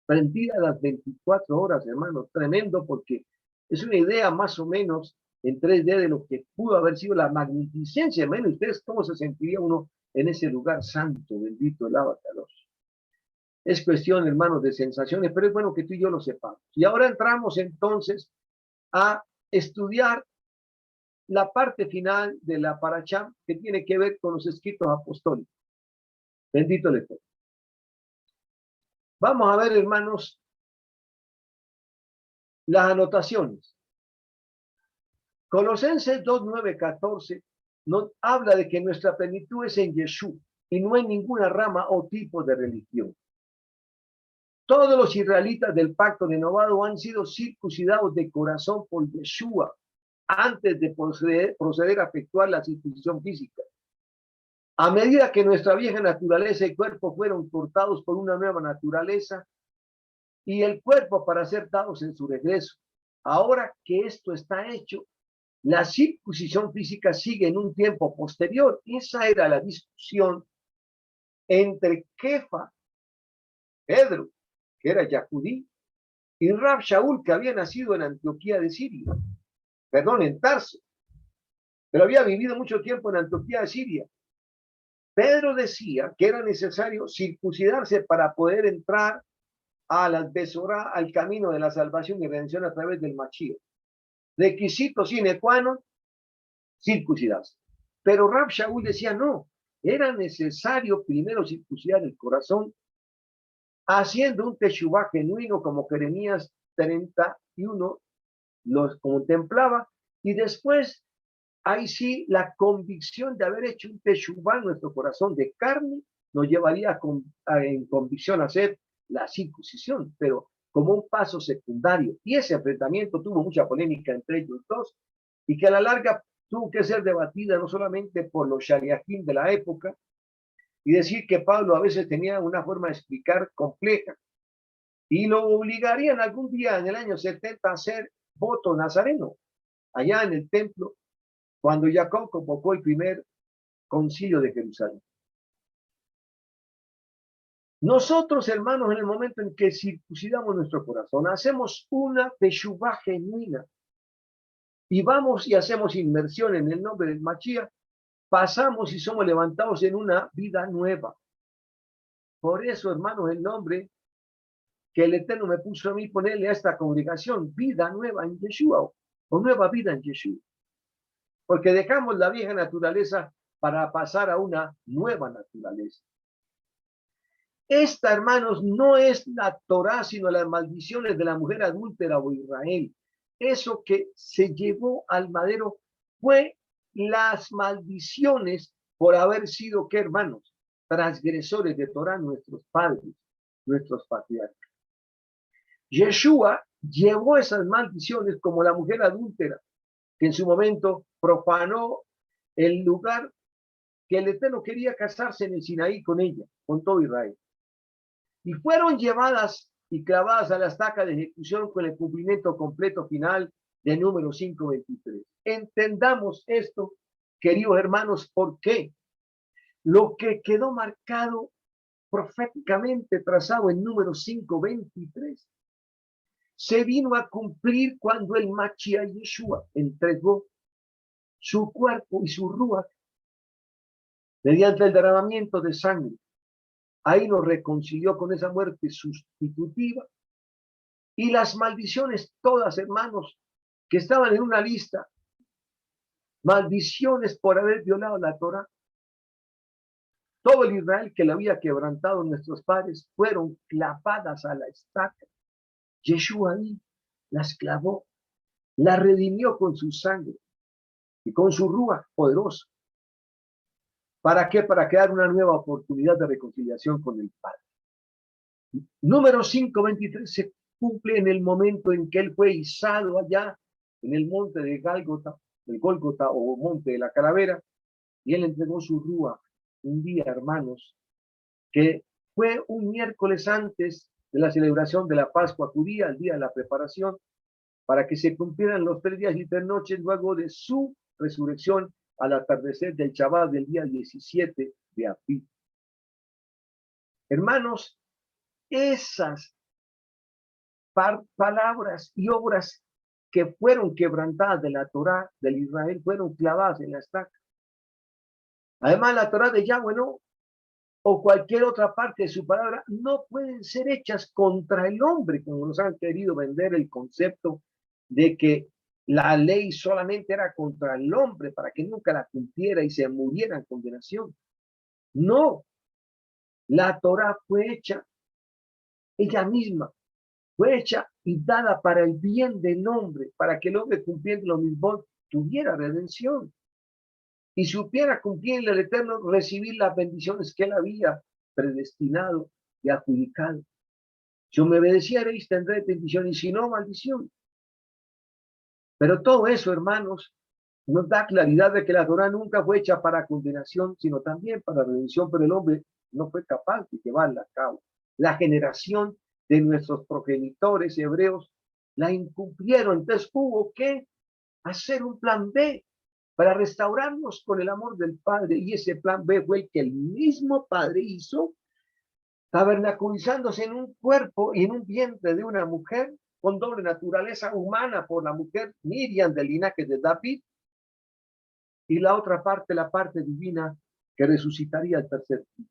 prendida las 24 horas, hermanos. Tremendo, porque es una idea más o menos en 3D de lo que pudo haber sido la magnificencia. Hermano, ustedes cómo se sentiría uno en ese lugar santo, bendito el Abacados. Es cuestión, hermanos, de sensaciones, pero es bueno que tú y yo lo sepamos. Y ahora entramos entonces a estudiar la parte final de la paracha, que tiene que ver con los escritos apostólicos. Bendito el Eterno. Vamos a ver, hermanos, las anotaciones. Colosenses 2, 9, 14 nos habla de que nuestra plenitud es en Yeshua y no en ninguna rama o tipo de religión. Todos los israelitas del pacto renovado han sido circuncidados de corazón por Yeshua antes de proceder a efectuar la circuncisión física. A medida que nuestra vieja naturaleza y cuerpo fueron cortados por una nueva naturaleza y el cuerpo para ser dados en su regreso. Ahora que esto está hecho, la circuncisión física sigue en un tiempo posterior. Esa era la discusión entre Kefa, Pedro, que era Yahudí, y Rab Shaul, que había nacido en Antioquía de Siria, en Tarso, pero había vivido mucho tiempo en Antioquía de Siria. Pedro decía que era necesario circuncidarse para poder entrar a la Besorá, al camino de la salvación y redención a través del Mashiach. Requisito sine qua non, circuncidarse. Pero Rab Shaul decía no, era necesario primero circuncidar el corazón, haciendo un teshuvá genuino, como Jeremías 31 los contemplaba, y después, ahí sí, la convicción de haber hecho un teshuvá en nuestro corazón de carne nos llevaría en convicción a hacer la circuncisión, pero como un paso secundario. Y ese enfrentamiento tuvo mucha polémica entre ellos dos, y que a la larga tuvo que ser debatida no solamente por los shariajín de la época, y decir que Pablo a veces tenía una forma de explicar compleja, y lo obligarían algún día en el año 70 a hacer voto nazareno, allá en el templo, cuando Jacob convocó el primer concilio de Jerusalén. Nosotros, hermanos, en el momento en que circuncidamos nuestro corazón, hacemos una teshuvá genuina y vamos y hacemos inmersión en el nombre del Mashiach, pasamos y somos levantados en una vida nueva. Por eso, hermanos, el nombre que el Eterno me puso a mí ponerle a esta congregación, vida nueva en Yeshua, o nueva vida en Yeshua. Porque dejamos la vieja naturaleza para pasar a una nueva naturaleza. Esta, hermanos, no es la Torá, sino las maldiciones de la mujer adúltera o Israel. Eso que se llevó al madero fue las maldiciones por haber sido, ¿qué, hermanos? Transgresores de Torá, nuestros padres, nuestros patriarcas. Yeshua llevó esas maldiciones como la mujer adúltera, que en su momento profanó el lugar que el Eterno quería casarse en el Sinaí con ella, con todo Israel. Y fueron llevadas y clavadas a la estaca de ejecución con el cumplimiento completo final de número 5:23. Entendamos esto, queridos hermanos, ¿por qué? Lo que quedó marcado proféticamente trazado en número 5:23 se vino a cumplir cuando el Mashiach Yeshua entregó su cuerpo y su ruach mediante el derramamiento de sangre. Ahí nos reconcilió con esa muerte sustitutiva. Y las maldiciones, todas, hermanos, que estaban en una lista, maldiciones por haber violado la Torá. Todo el Israel que le había quebrantado nuestros padres fueron clavadas a la estaca. Yeshua ahí las clavó, las redimió con su sangre y con su ruach poderoso. ¿Para qué? Para crear una nueva oportunidad de reconciliación con el Padre. Número 5:23 se cumple en el momento en que él fue izado allá en el monte de Gálgota, el Gólgota o monte de la calavera, y él entregó su ruach un día, hermanos, que fue un miércoles antes de la celebración de la Pascua judía, el día de la preparación, para que se cumplieran los 3 días y 3 noches luego de su resurrección al atardecer del Shabbat del día 17 de abril. Hermanos, esas palabras y obras que fueron quebrantadas de la Torá del Israel fueron clavadas en la estaca. Además, la Torá de Yahweh no, o cualquier otra parte de su palabra, no pueden ser hechas contra el hombre, como nos han querido vender el concepto de que la ley solamente era contra el hombre para que nunca la cumpliera y se muriera en condenación. No, la Torá fue hecha ella misma, fue hecha y dada para el bien del hombre, para que el hombre cumpliendo lo mismo tuviera redención y supiera cumplirle al Eterno, recibir las bendiciones que él había predestinado y adjudicado. Si me obedeciereis, tendré bendición, y si no, maldición. Pero todo eso, hermanos, nos da claridad de que la Torá nunca fue hecha para condenación, sino también para redención, pero el hombre no fue capaz de llevarla a cabo. La generación de nuestros progenitores hebreos la incumplieron, entonces hubo que hacer un plan B para restaurarnos con el amor del Padre, y ese plan B fue el que el mismo Padre hizo, tabernaculizándose en un cuerpo y en un vientre de una mujer con doble naturaleza humana por la mujer Miriam del linaje de David, y la otra parte, la parte divina que resucitaría al tercer día.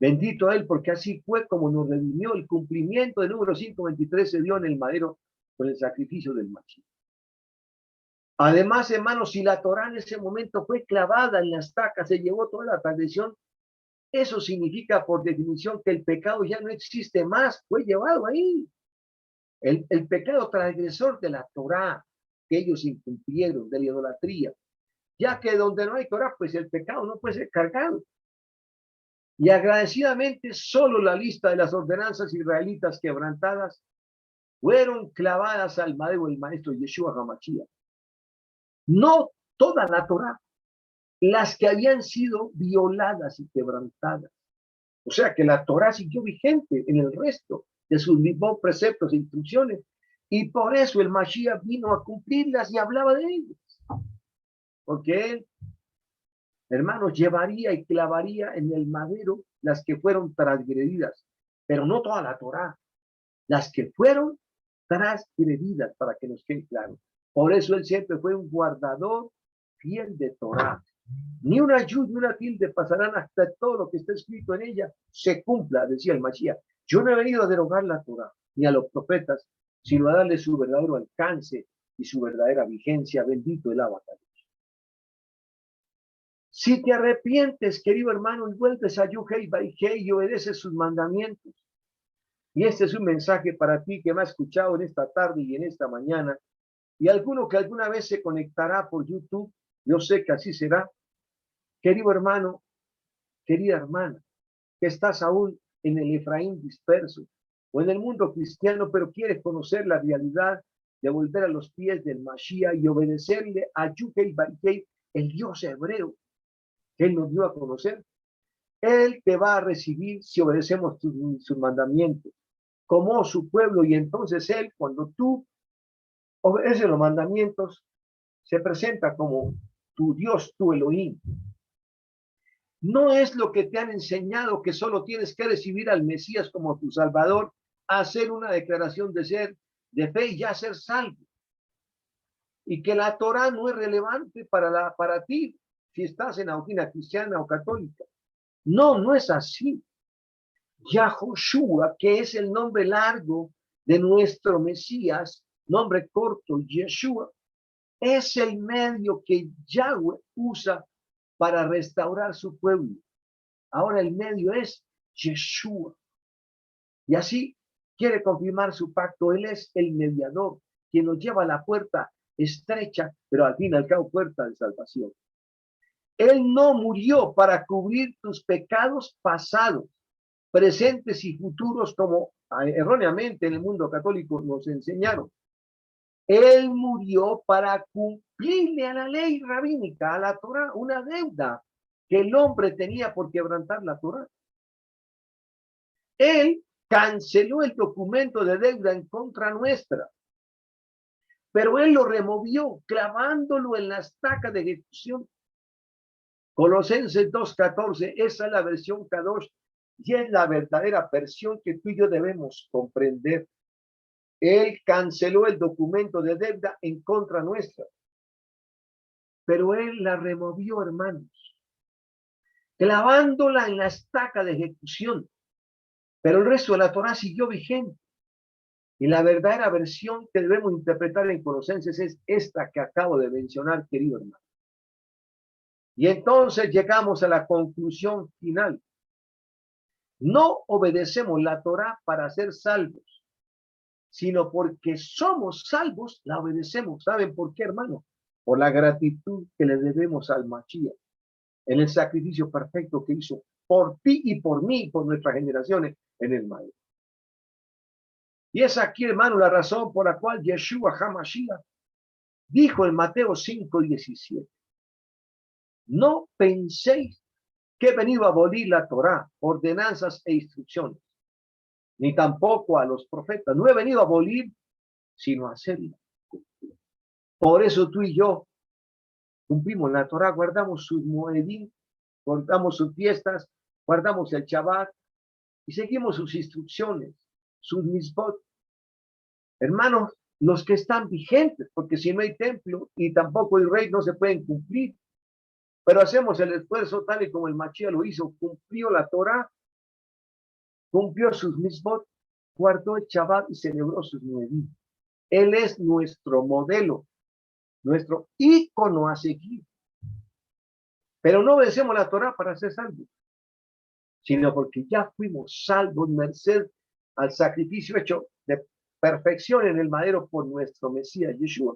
Bendito él, porque así fue como nos redimió. El cumplimiento del número 5:23 se dio en el madero con el sacrificio del Mashiach. Además, hermanos, si la Torá en ese momento fue clavada en la estaca, se llevó toda la tradición, eso significa por definición que el pecado ya no existe más, fue llevado ahí. El pecado transgresor de la Torá que ellos incumplieron, de la idolatría, ya que donde no hay Torá, pues el pecado no puede ser cargado. Y agradecidamente solo la lista de las ordenanzas israelitas quebrantadas fueron clavadas al madero del maestro Yeshua HaMashiach. no toda la Torá, las que habían sido violadas y quebrantadas. O sea que la Torá siguió vigente en el resto de sus mismos preceptos e instrucciones, y por eso el Mashiach vino a cumplirlas y hablaba de ellas. Porque él, hermanos, llevaría y clavaría en el madero las que fueron transgredidas, pero no toda la Torá, las que fueron transgredidas, para que nos quede claro. Por eso él siempre fue un guardador fiel de Torá. Ni una yud ni una tilde pasarán hasta todo lo que está escrito en ella se cumpla, decía el Mashiach. Yo no he venido a derogar la Torá ni a los profetas, sino a darle su verdadero alcance y su verdadera vigencia. Bendito el Abacados. Si te arrepientes, querido hermano, y vuelves a Yuhei Baihei y obedeces sus mandamientos, y este es un mensaje para ti que me ha escuchado en esta tarde y en esta mañana, y alguno que alguna vez se conectará por YouTube, yo sé que así será. Querido hermano, querida hermana, que estás aún en el Efraín disperso o en el mundo cristiano, pero quieres conocer la realidad de volver a los pies del Mashiach y obedecerle a Yuhei Baihei, el Dios hebreo que Él nos dio a conocer. Él te va a recibir si obedecemos sus mandamientos como su pueblo, y entonces Él, cuando tú obedeces los mandamientos, se presenta como tu Dios, tu Elohim. No es lo que te han enseñado que solo tienes que recibir al Mesías como tu Salvador, hacer una declaración de fe y ya ser salvo. Y que la Torá no es relevante para ti si estás en la doctrina cristiana o católica. No, no es así. Yahoshua, que es el nombre largo de nuestro Mesías, nombre corto, Yeshua, es el medio que Yahweh usa para restaurar su pueblo. Ahora el medio es Yeshua. Y así quiere confirmar su pacto. Él es el mediador, quien nos lleva a la puerta estrecha, pero al fin y al cabo puerta de salvación. Él no murió para cubrir tus pecados pasados, presentes y futuros, como erróneamente en el mundo católico nos enseñaron. Él murió para cumplirle a la ley rabínica, a la Torá, una deuda que el hombre tenía por quebrantar la Torá. Él canceló el documento de deuda en contra nuestra, pero él lo removió clavándolo en la estaca de ejecución. Colosenses 2:14, esa es la versión Kadosh y es la verdadera versión que tú y yo debemos comprender. Él canceló el documento de deuda en contra nuestra, pero él la removió, hermanos, clavándola en la estaca de ejecución. Pero el resto de la Torá siguió vigente. Y la verdadera versión que debemos interpretar en Colosenses es esta que acabo de mencionar, querido hermano. Y entonces llegamos a la conclusión final. No obedecemos la Torá para ser salvos, sino porque somos salvos, la obedecemos. ¿Saben por qué, hermano? Por la gratitud que le debemos al Mashiach en el sacrificio perfecto que hizo por ti y por mí y por nuestras generaciones en el Maestro. Y es aquí, hermano, la razón por la cual Yeshua HaMashiach dijo en Mateo 5:17, no penséis que he venido a abolir la Torá, ordenanzas e instrucciones, ni tampoco a los profetas. No he venido a abolir, sino a hacerla. Por eso tú y yo cumplimos la Torá, guardamos sus moedim, guardamos sus fiestas, guardamos el Shabbat y seguimos sus instrucciones, sus misbot. Hermanos, los que están vigentes, porque si no hay templo y tampoco hay rey, no se pueden cumplir. Pero hacemos el esfuerzo tal y como el Mashiach lo hizo, cumplió la Torá, cumplió sus misbot, guardó el Shabbat y celebró sus nuevis. Él es nuestro modelo, nuestro ícono a seguir. Pero no obedecemos la Torá para ser salvos, sino porque ya fuimos salvos merced al sacrificio hecho de perfección en el madero por nuestro Mesías Yeshua.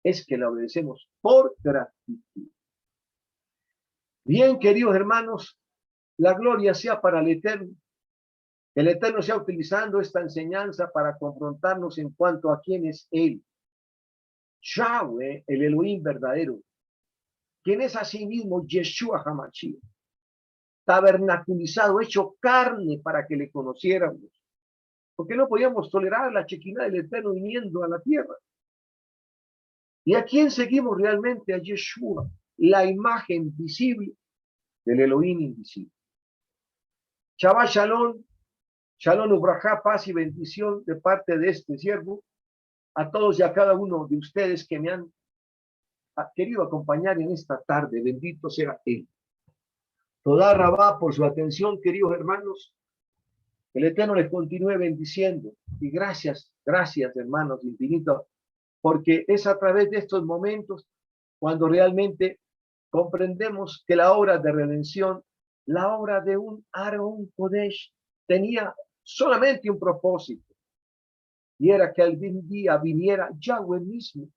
Es que la obedecemos por gratitud. Bien, queridos hermanos, la gloria sea para el Eterno. El Eterno sea utilizando esta enseñanza para confrontarnos en cuanto a quién es Él. Yahweh, el Elohim verdadero, quien es asimismo Yeshua HaMashiach, tabernaculizado, hecho carne para que le conociéramos, porque no podíamos tolerar la Shekinah del Eterno viniendo a la tierra. ¿Y a quién seguimos realmente? A Yeshua, la imagen visible del Elohim invisible. Shabbat Shalom, Shalom Ubrajá, paz y bendición de parte de este siervo, a todos y a cada uno de ustedes que me han querido acompañar en esta tarde. Bendito sea Él. Toda Rabá por su atención, queridos hermanos. El Eterno les continúe bendiciendo. Y gracias, gracias, hermanos, infinito, porque es a través de estos momentos cuando realmente comprendemos que la obra de redención, la obra de un Aarón Kodesh, tenía solamente un propósito, y era que algún día viniera Yahweh mismo,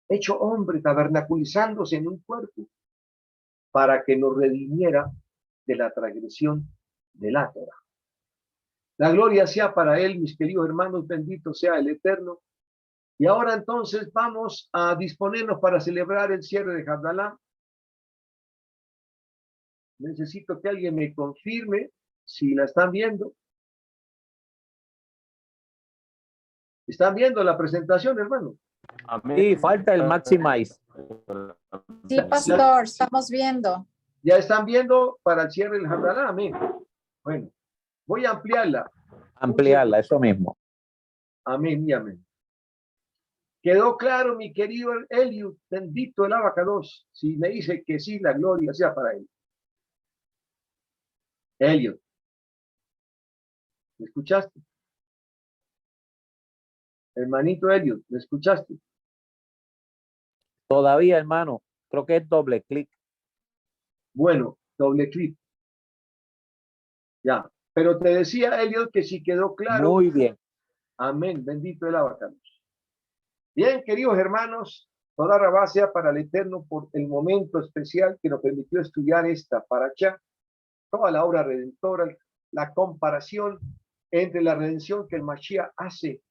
hecho hombre, tabernaculizándose en un cuerpo, para que nos redimiera de la transgresión de la Torah. La gloria sea para Él, mis queridos hermanos, bendito sea el Eterno. Y ahora entonces vamos a disponernos para celebrar el cierre de Havdalah. Necesito que alguien me confirme si la están viendo. ¿Están viendo la presentación, hermano? Sí, falta el Maximize. Sí, pastor, estamos viendo. ¿Ya están viendo para el cierre del Havdalah? Amén. Bueno, voy a ampliarla. Ampliarla, eso mismo. Amén y amén. ¿Quedó claro, mi querido Eliud? Bendito el Abacados. Si me dice que sí, la gloria sea para él. Eliud, ¿me escuchaste? Hermanito Eliud, ¿me escuchaste? Todavía, hermano, creo que es doble clic. Bueno, doble clic. Ya, pero te decía, Eliud, que si quedó claro. Muy bien. Amén, bendito el Abacados. Bien, queridos hermanos, toda rabá sea para el Eterno por el momento especial que nos permitió estudiar esta paracha, toda la obra redentora, la comparación entre la redención que el Mashiach hace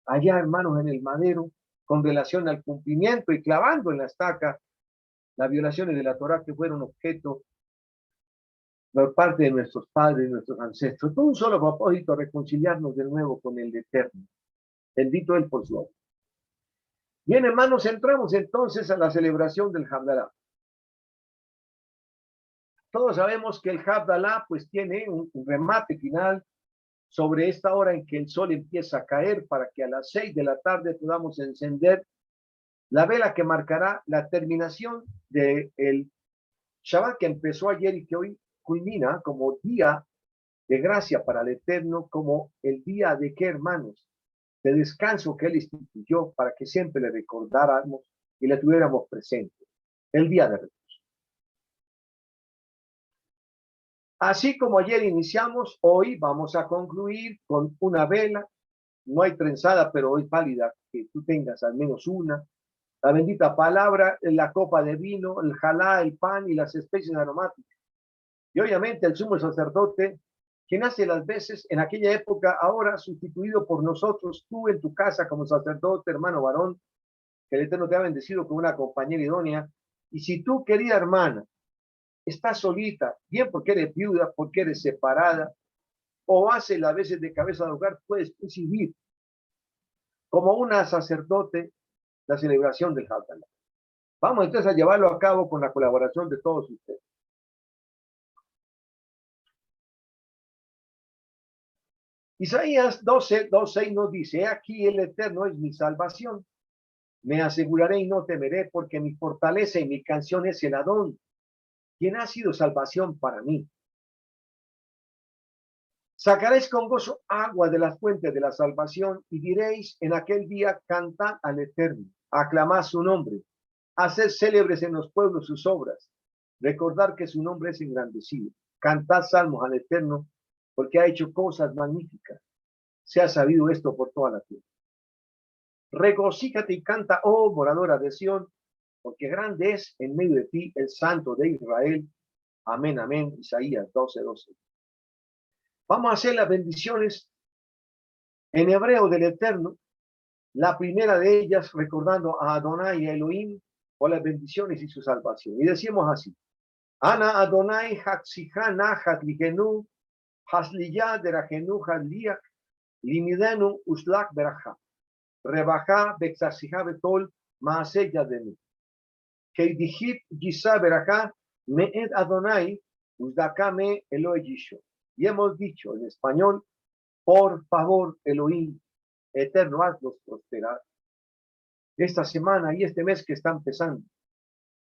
allá, hermanos, en el madero, con relación al cumplimiento y clavando en la estaca las violaciones de la Torah que fueron objeto por parte de nuestros padres, nuestros ancestros. Con un solo propósito, reconciliarnos de nuevo con el Eterno. Bendito Él por su obra. Bien, hermanos, entramos entonces a la celebración del Havdalah. Todos sabemos que el Havdalah pues tiene un remate final sobre esta hora en que el sol empieza a caer para que a las 6 de la tarde podamos encender la vela que marcará la terminación del Shabbat que empezó ayer y que hoy culmina como día de gracia para el Eterno, como el día de qué, hermanos, de descanso que Él instituyó para que siempre le recordáramos y le tuviéramos presente, el día de reposo. Así como ayer iniciamos, hoy vamos a concluir con una vela. No hay trenzada, pero es válida que tú tengas al menos una. La bendita palabra, la copa de vino, el jalá, el pan y las especies aromáticas. Y obviamente el sumo sacerdote, quien hace las veces en aquella época, ahora sustituido por nosotros, tú en tu casa como sacerdote, hermano varón, que el Eterno te ha bendecido con una compañera idónea. Y si tú, querida hermana, estás solita, bien porque eres viuda, porque eres separada, o hace las veces de cabeza de hogar, puedes presidir como una sacerdote la celebración del Havdalah. Vamos entonces a llevarlo a cabo con la colaboración de todos ustedes. Isaías 12:6 nos dice: aquí el Eterno es mi salvación. Me aseguraré y no temeré, porque mi fortaleza y mi canción es el Adón, quien ha sido salvación para mí. Sacaréis con gozo agua de las fuentes de la salvación y diréis en aquel día: cantad al Eterno, aclamad su nombre, haced célebres en los pueblos sus obras, recordad que su nombre es engrandecido, cantad salmos al Eterno, porque ha hecho cosas magníficas. Se ha sabido esto por toda la tierra. Regocíjate y canta, oh moradora de Sión, porque grande es en medio de ti el Santo de Israel. Amén, amén. Isaías 12:12. Vamos a hacer las bendiciones en hebreo del Eterno, La primera de ellas recordando a Adonai y a Elohim por las bendiciones y su salvación. Y decimos así: Ana Adonai Hatzihana Hatligenu Hasliyah Deragenu Hadliak Limidenu Uslak Beraja Rebaja Bexasija Betol Maase Yadenu Keidihit Gisa Beraja Meed Adonai Usdakame Elohe Yisho. Y hemos dicho en español: por favor, Elohim eterno, haznos prosperar. Esta semana y este mes que está empezando,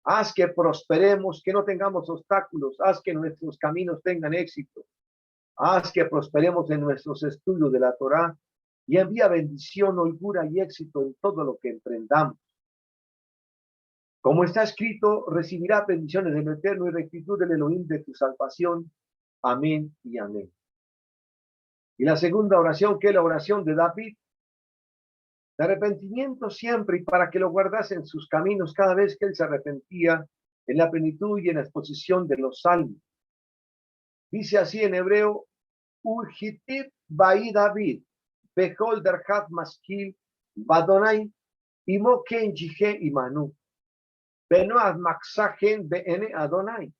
haz que prosperemos, que no tengamos obstáculos, haz que nuestros caminos tengan éxito, haz que prosperemos en nuestros estudios de la Torá y envía bendición, holgura y éxito en todo lo que emprendamos. Como está escrito, recibirá bendiciones del Eterno y rectitud del Elohim de tu salvación. Amén y amén. Y la segunda oración, que es la oración de David, de arrepentimiento siempre, y para que lo guardase en sus caminos cada vez que él se arrepentía, en la plenitud y en la exposición de los salmos. Dice así en hebreo: Urgitib Bai David, Behol Derhat Maskil, Badonai, Imo Ken Jije Imanu, Benoad Maxagen Bene Adonai,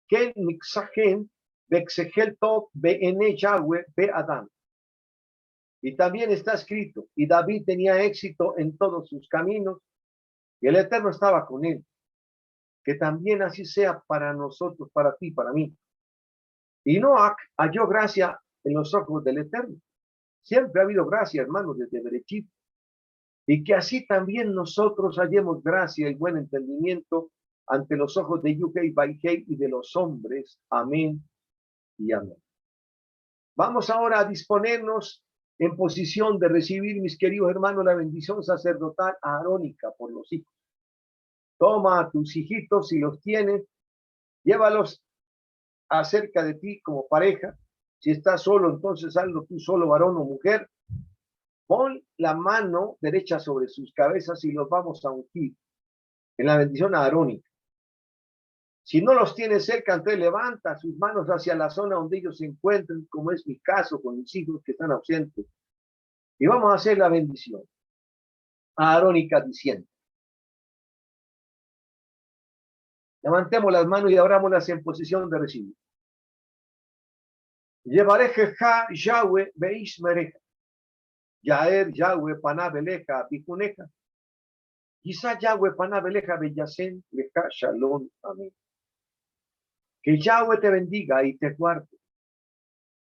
Ken Mixagen Bexegel Top Bene Yahweh Be Adam. Y también está escrito: y David tenía éxito en todos sus caminos, y el Eterno estaba con él. Que también así sea para nosotros, para ti, para mí. Y Noach halló gracia en los ojos del Eterno. Siempre ha habido gracia, hermanos, desde Berechit. Y que así también nosotros hallemos gracia y buen entendimiento ante los ojos de Yuhei, Baihei y de los hombres. Amén y amén. Vamos ahora a disponernos en posición de recibir, mis queridos hermanos, la bendición sacerdotal arónica por los hijos. Toma a tus hijitos, si los tienes, llévalos acerca de ti como pareja. Si estás solo, entonces hazlo tú solo, varón o mujer. Pon la mano derecha sobre sus cabezas y los vamos a ungir en la bendición arónica. Si no los tienes cerca, entonces levanta sus manos hacia la zona donde ellos se encuentren, como es mi caso con mis hijos que están ausentes. Y vamos a hacer la bendición arónica diciendo: levantemos las manos y abrámoslas en posición de recibir. Llevarejeja Yahweh Beish Mereja, Yaer Yahweh Panabeleja Bijuneja, quizá Yahweh Panabeleja Bellasen Leja Shalom. Amén. Que Yahweh te bendiga y te guarde.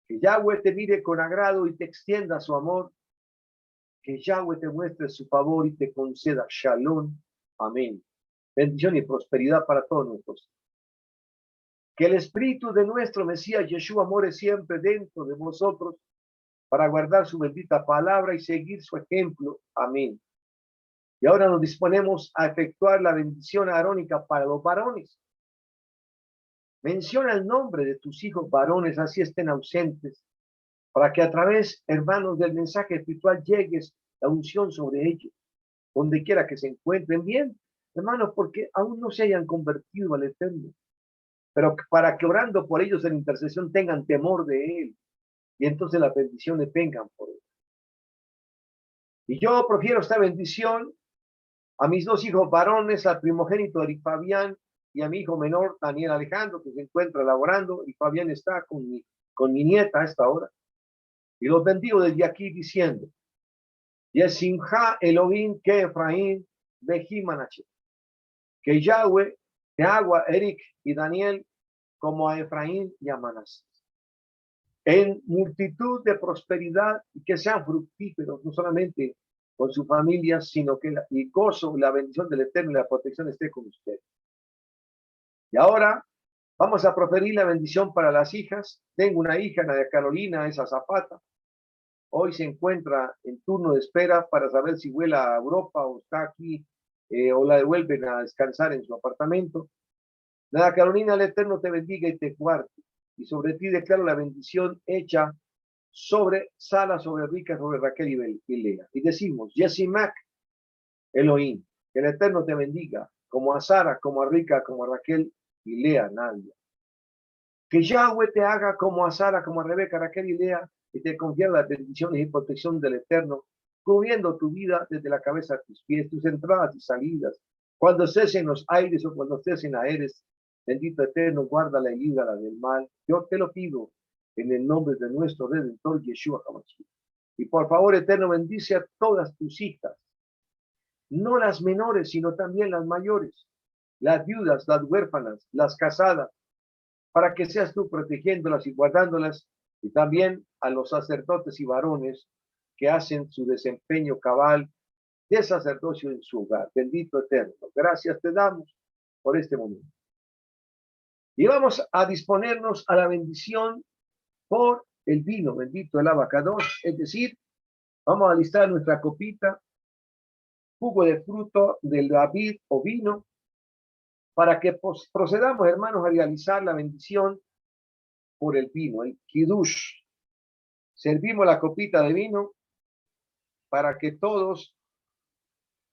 Que Yahweh te mire con agrado y te extienda su amor. Que Yahweh te muestre su favor y te conceda Shalom. Amén. Bendición y prosperidad para todos nosotros. Que el espíritu de nuestro Mesías Yeshua more siempre dentro de vosotros para guardar su bendita palabra y seguir su ejemplo. Amén. Y ahora nos disponemos a efectuar la bendición arónica para los varones. Menciona el nombre de tus hijos varones, así estén ausentes, para que a través, hermanos, del mensaje espiritual llegues la unción sobre ellos, donde quiera que se encuentren bien, hermanos, porque aún no se hayan convertido al Eterno, pero para que orando por ellos en intercesión tengan temor de Él, y entonces las bendiciones vengan por Él. Y yo profiero esta bendición a mis dos hijos varones, al primogénito Eric Fabián y a mi hijo menor Daniel Alejandro, que se encuentra laborando, y Fabián está con mi nieta a esta hora. Y los bendigo desde aquí diciendo: Yesimha Elohim que Efraín Bejimanach. Que Yahweh te haga a Eric y Daniel como a Efraín y a Manasés, en multitud de prosperidad, y que sean fructíferos, no solamente con su familia, sino que el gozo, la bendición del Eterno y la protección esté con ustedes. Y ahora vamos a proferir la bendición para las hijas. Tengo una hija, Nadia Carolina, esa Zapata. Hoy se encuentra en turno de espera para saber si vuela a Europa o está aquí o la devuelven a descansar en su apartamento. Nadia Carolina, el Eterno te bendiga y te guarde. Y sobre ti declaro la bendición hecha sobre Sara, sobre Rica, sobre Raquel y Lea. Y decimos: Yesimac Elohim, que el Eterno te bendiga, como a Sara, como a Rica, como a Raquel y Lea, Nadia. Que Yahweh te haga como a Sara, como a Rebeca, Raquel y Lea, y te confiera las bendiciones y protección del Eterno cubriendo tu vida desde la cabeza a tus pies, tus entradas y salidas, cuando estés en los aires o cuando estés en aires. Bendito Eterno, guárdala y líbrala del mal. Yo te lo pido en el nombre de nuestro Redentor Yeshua HaMashiach. Y por favor, Eterno, bendice a todas tus hijas, no las menores, sino también las mayores, las viudas, las huérfanas, las casadas, para que seas tú protegiéndolas y guardándolas, y también a los sacerdotes y varones que hacen su desempeño cabal de sacerdocio en su hogar. Bendito Eterno, gracias te damos por este momento. Y vamos a disponernos a la bendición por el vino, bendito el abacados, es decir, vamos a listar nuestra copita, jugo de fruto del David o vino, para que procedamos, hermanos, a realizar la bendición por el vino, el kiddush. Servimos la copita de vino para que todos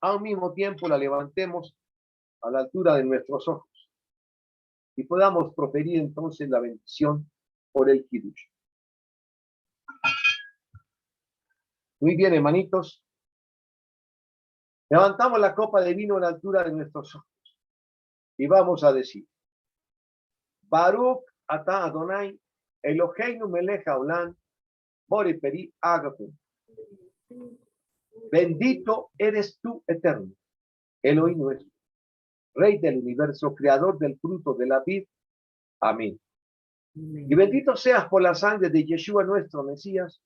al mismo tiempo la levantemos a la altura de nuestros ojos y podamos proferir entonces la bendición por el kiddush. Muy bien, hermanitos. Levantamos la copa de vino a la altura de nuestros ojos y vamos a decir: Baruch atah Adonai Eloheinu melech haolam bore peri agape. Bendito eres tú, Eterno, Elohim nuestro, Rey del universo, creador del fruto de la vid. Amén. Y bendito seas por la sangre de Yeshua nuestro Mesías,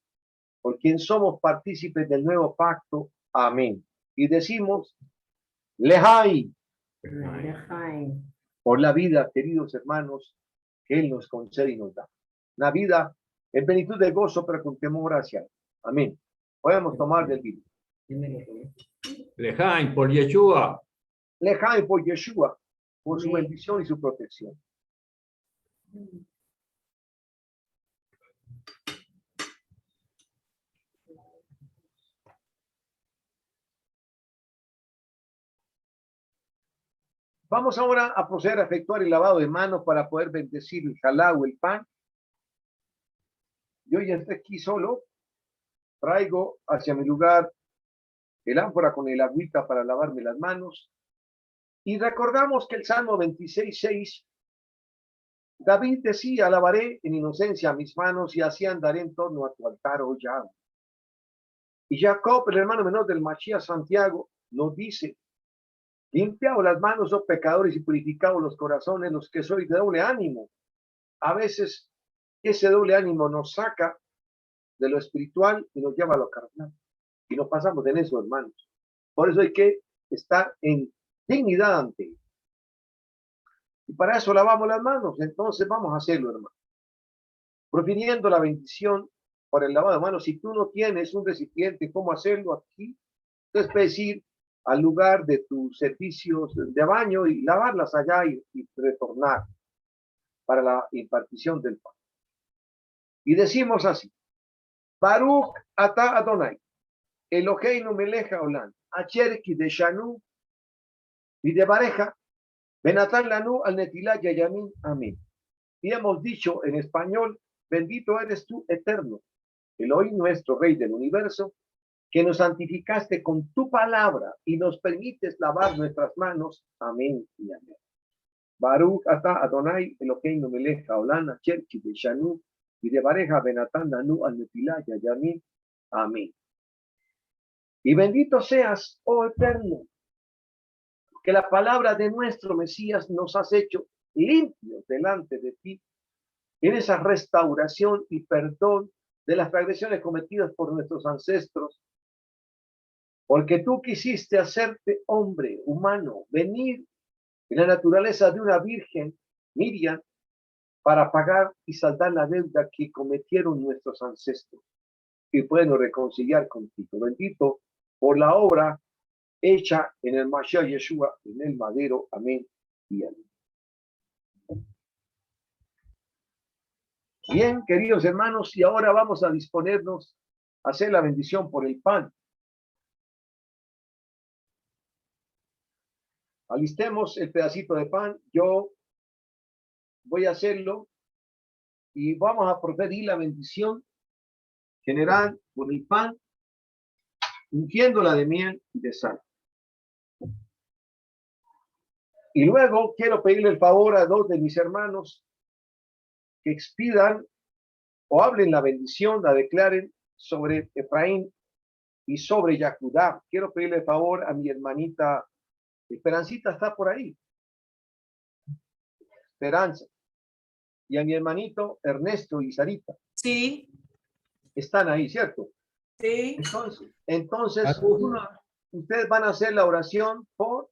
por quien somos partícipes del nuevo pacto. Amén. Y decimos: Lehai, por la vida, queridos hermanos, que Él nos concede y nos da. Una vida en plenitud de gozo, pero con temor hacia Él. Amén. Podemos tomar del vino. Lejaim por Yeshua. Lehai por Yeshua, por su bendición y su protección. Vamos ahora a proceder a efectuar el lavado de manos para poder bendecir el jalá o el pan. Yo ya estoy aquí solo. Traigo hacia mi lugar el ánfora con el agüita para lavarme las manos. Y recordamos que el Salmo 26:6, David decía: alabaré en inocencia mis manos y así andaré en torno a tu altar, oh Yahweh. Y Jacob, el hermano menor del Mashiach Santiago, nos dice: limpiaos las manos, oh pecadores, y purificaos los corazones, los que sois de doble ánimo. A veces ese doble ánimo nos saca de lo espiritual y nos lleva a lo carnal. Y nos pasamos en eso, hermanos. Por eso hay que estar en dignidad ante Él. Y para eso lavamos las manos. Entonces vamos a hacerlo, hermano. Profiriendo la bendición por el lavado de manos. Si tú no tienes un recipiente, ¿cómo hacerlo aquí? Entonces puedes ir al lugar de tus servicios de baño y lavarlas allá y retornar para la impartición del pan. Y decimos así: Baruch atah Adonai Eloheinu melech haolam asher kideshanu v'devareja benatan lanu al netilat yayamin. Amén. Y hemos dicho en español: bendito eres tú, Eterno, Elohim nuestro, Rey del universo, que nos santificaste con tu palabra y nos permites lavar nuestras manos. Amén y amén. Baruch atah Adonai Eloheinu melech haolam asher kideshanu v'devareja benatan lanu al netilat yayamin. Amén. Y bendito seas, oh Eterno, que la palabra de nuestro Mesías nos has hecho limpios delante de ti en esa restauración y perdón de las transgresiones cometidas por nuestros ancestros, porque tú quisiste hacerte hombre, humano, venir en la naturaleza de una virgen, Miriam, para pagar y saldar la deuda que cometieron nuestros ancestros y pueden reconciliar contigo. Bendito por la obra hecha en el Mashiach Yeshua, en el madero. Amén y amén. Bien, queridos hermanos, y ahora vamos a disponernos a hacer la bendición por el pan. Alistemos el pedacito de pan. Yo voy a hacerlo y vamos a proferir la bendición general por el pan. ungiéndola de miel y de sal. Y luego quiero pedirle el favor a 2 de mis hermanos que expidan o hablen la bendición, la declaren sobre Efraín y sobre Yahudá. Quiero pedirle el favor a mi hermanita Esperancita, está por ahí. Esperanza. Y a mi hermanito Ernesto y Sarita. Sí, Están ahí, ¿cierto? sí. Entonces ustedes van a hacer la oración por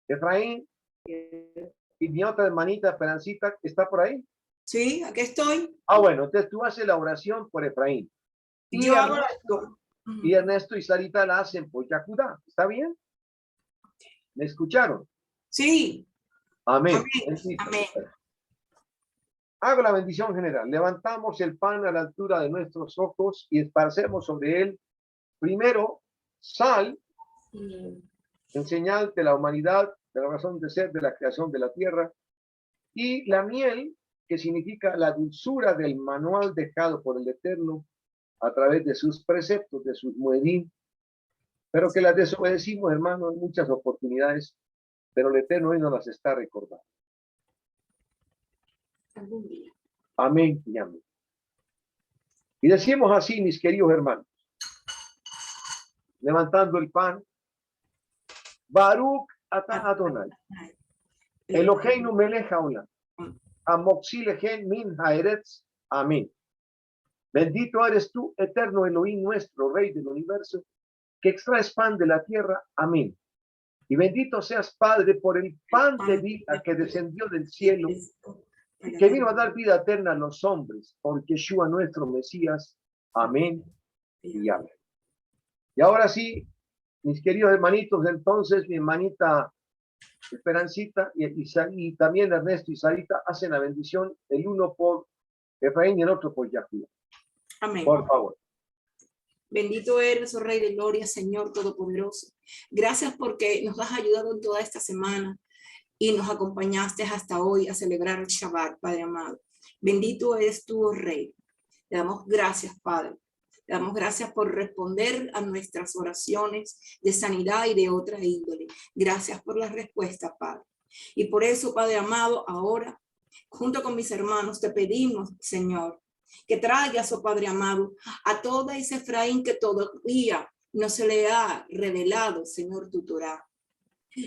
Efraín y mi otra hermanita Esperancita está por ahí. Sí, aquí estoy. Bueno, entonces tú haces la oración por Efraín. Y Yo hago Ernesto y Sarita la hacen por Yahudá. ¿Está bien? ¿Me escucharon? Sí. Amén. Amén. Hago la bendición general. Levantamos el pan a la altura de nuestros ojos y esparcemos sobre él primero sal, en señal de la humanidad, de la razón de ser, de la creación de la tierra, y la miel, que significa la dulzura del manual dejado por el Eterno a través de sus preceptos, de sus muedín, pero que las desobedecimos, hermanos, en muchas oportunidades, pero el Eterno hoy nos las está recordando. Algún día. Amén y amén. Y decimos así, mis queridos hermanos, levantando el pan, Baruch atah Adonai, Eloheinu melech haolam, Hamotzí lehem min haaretz, amén. Bendito eres tú, eterno Elohim nuestro, Rey del universo, que extraes pan de la tierra, amén. Y bendito seas, Padre, por el pan de vida que descendió del cielo, que vino a dar vida eterna a los hombres, por Yeshua nuestro Mesías, amén y amén. Y ahora sí, mis queridos hermanitos, entonces mi hermanita Esperancita y también Ernesto y Sarita hacen la bendición, el uno por Efraín y el otro por Yahudá. Amén. Por favor. Bendito eres, oh Rey de Gloria, Señor Todopoderoso. Gracias porque nos has ayudado en toda esta semana y nos acompañaste hasta hoy a celebrar el Shabbat, Padre amado. Bendito eres tú, oh Rey. Te damos gracias, Padre. Te damos gracias por responder a nuestras oraciones de sanidad y de otra índole. Gracias por la respuesta, Padre. Y por eso, Padre amado, ahora, junto con mis hermanos, te pedimos, Señor, que traigas, oh Padre amado, a toda ese Efraín que todavía no se le ha revelado, Señor, tu Torá.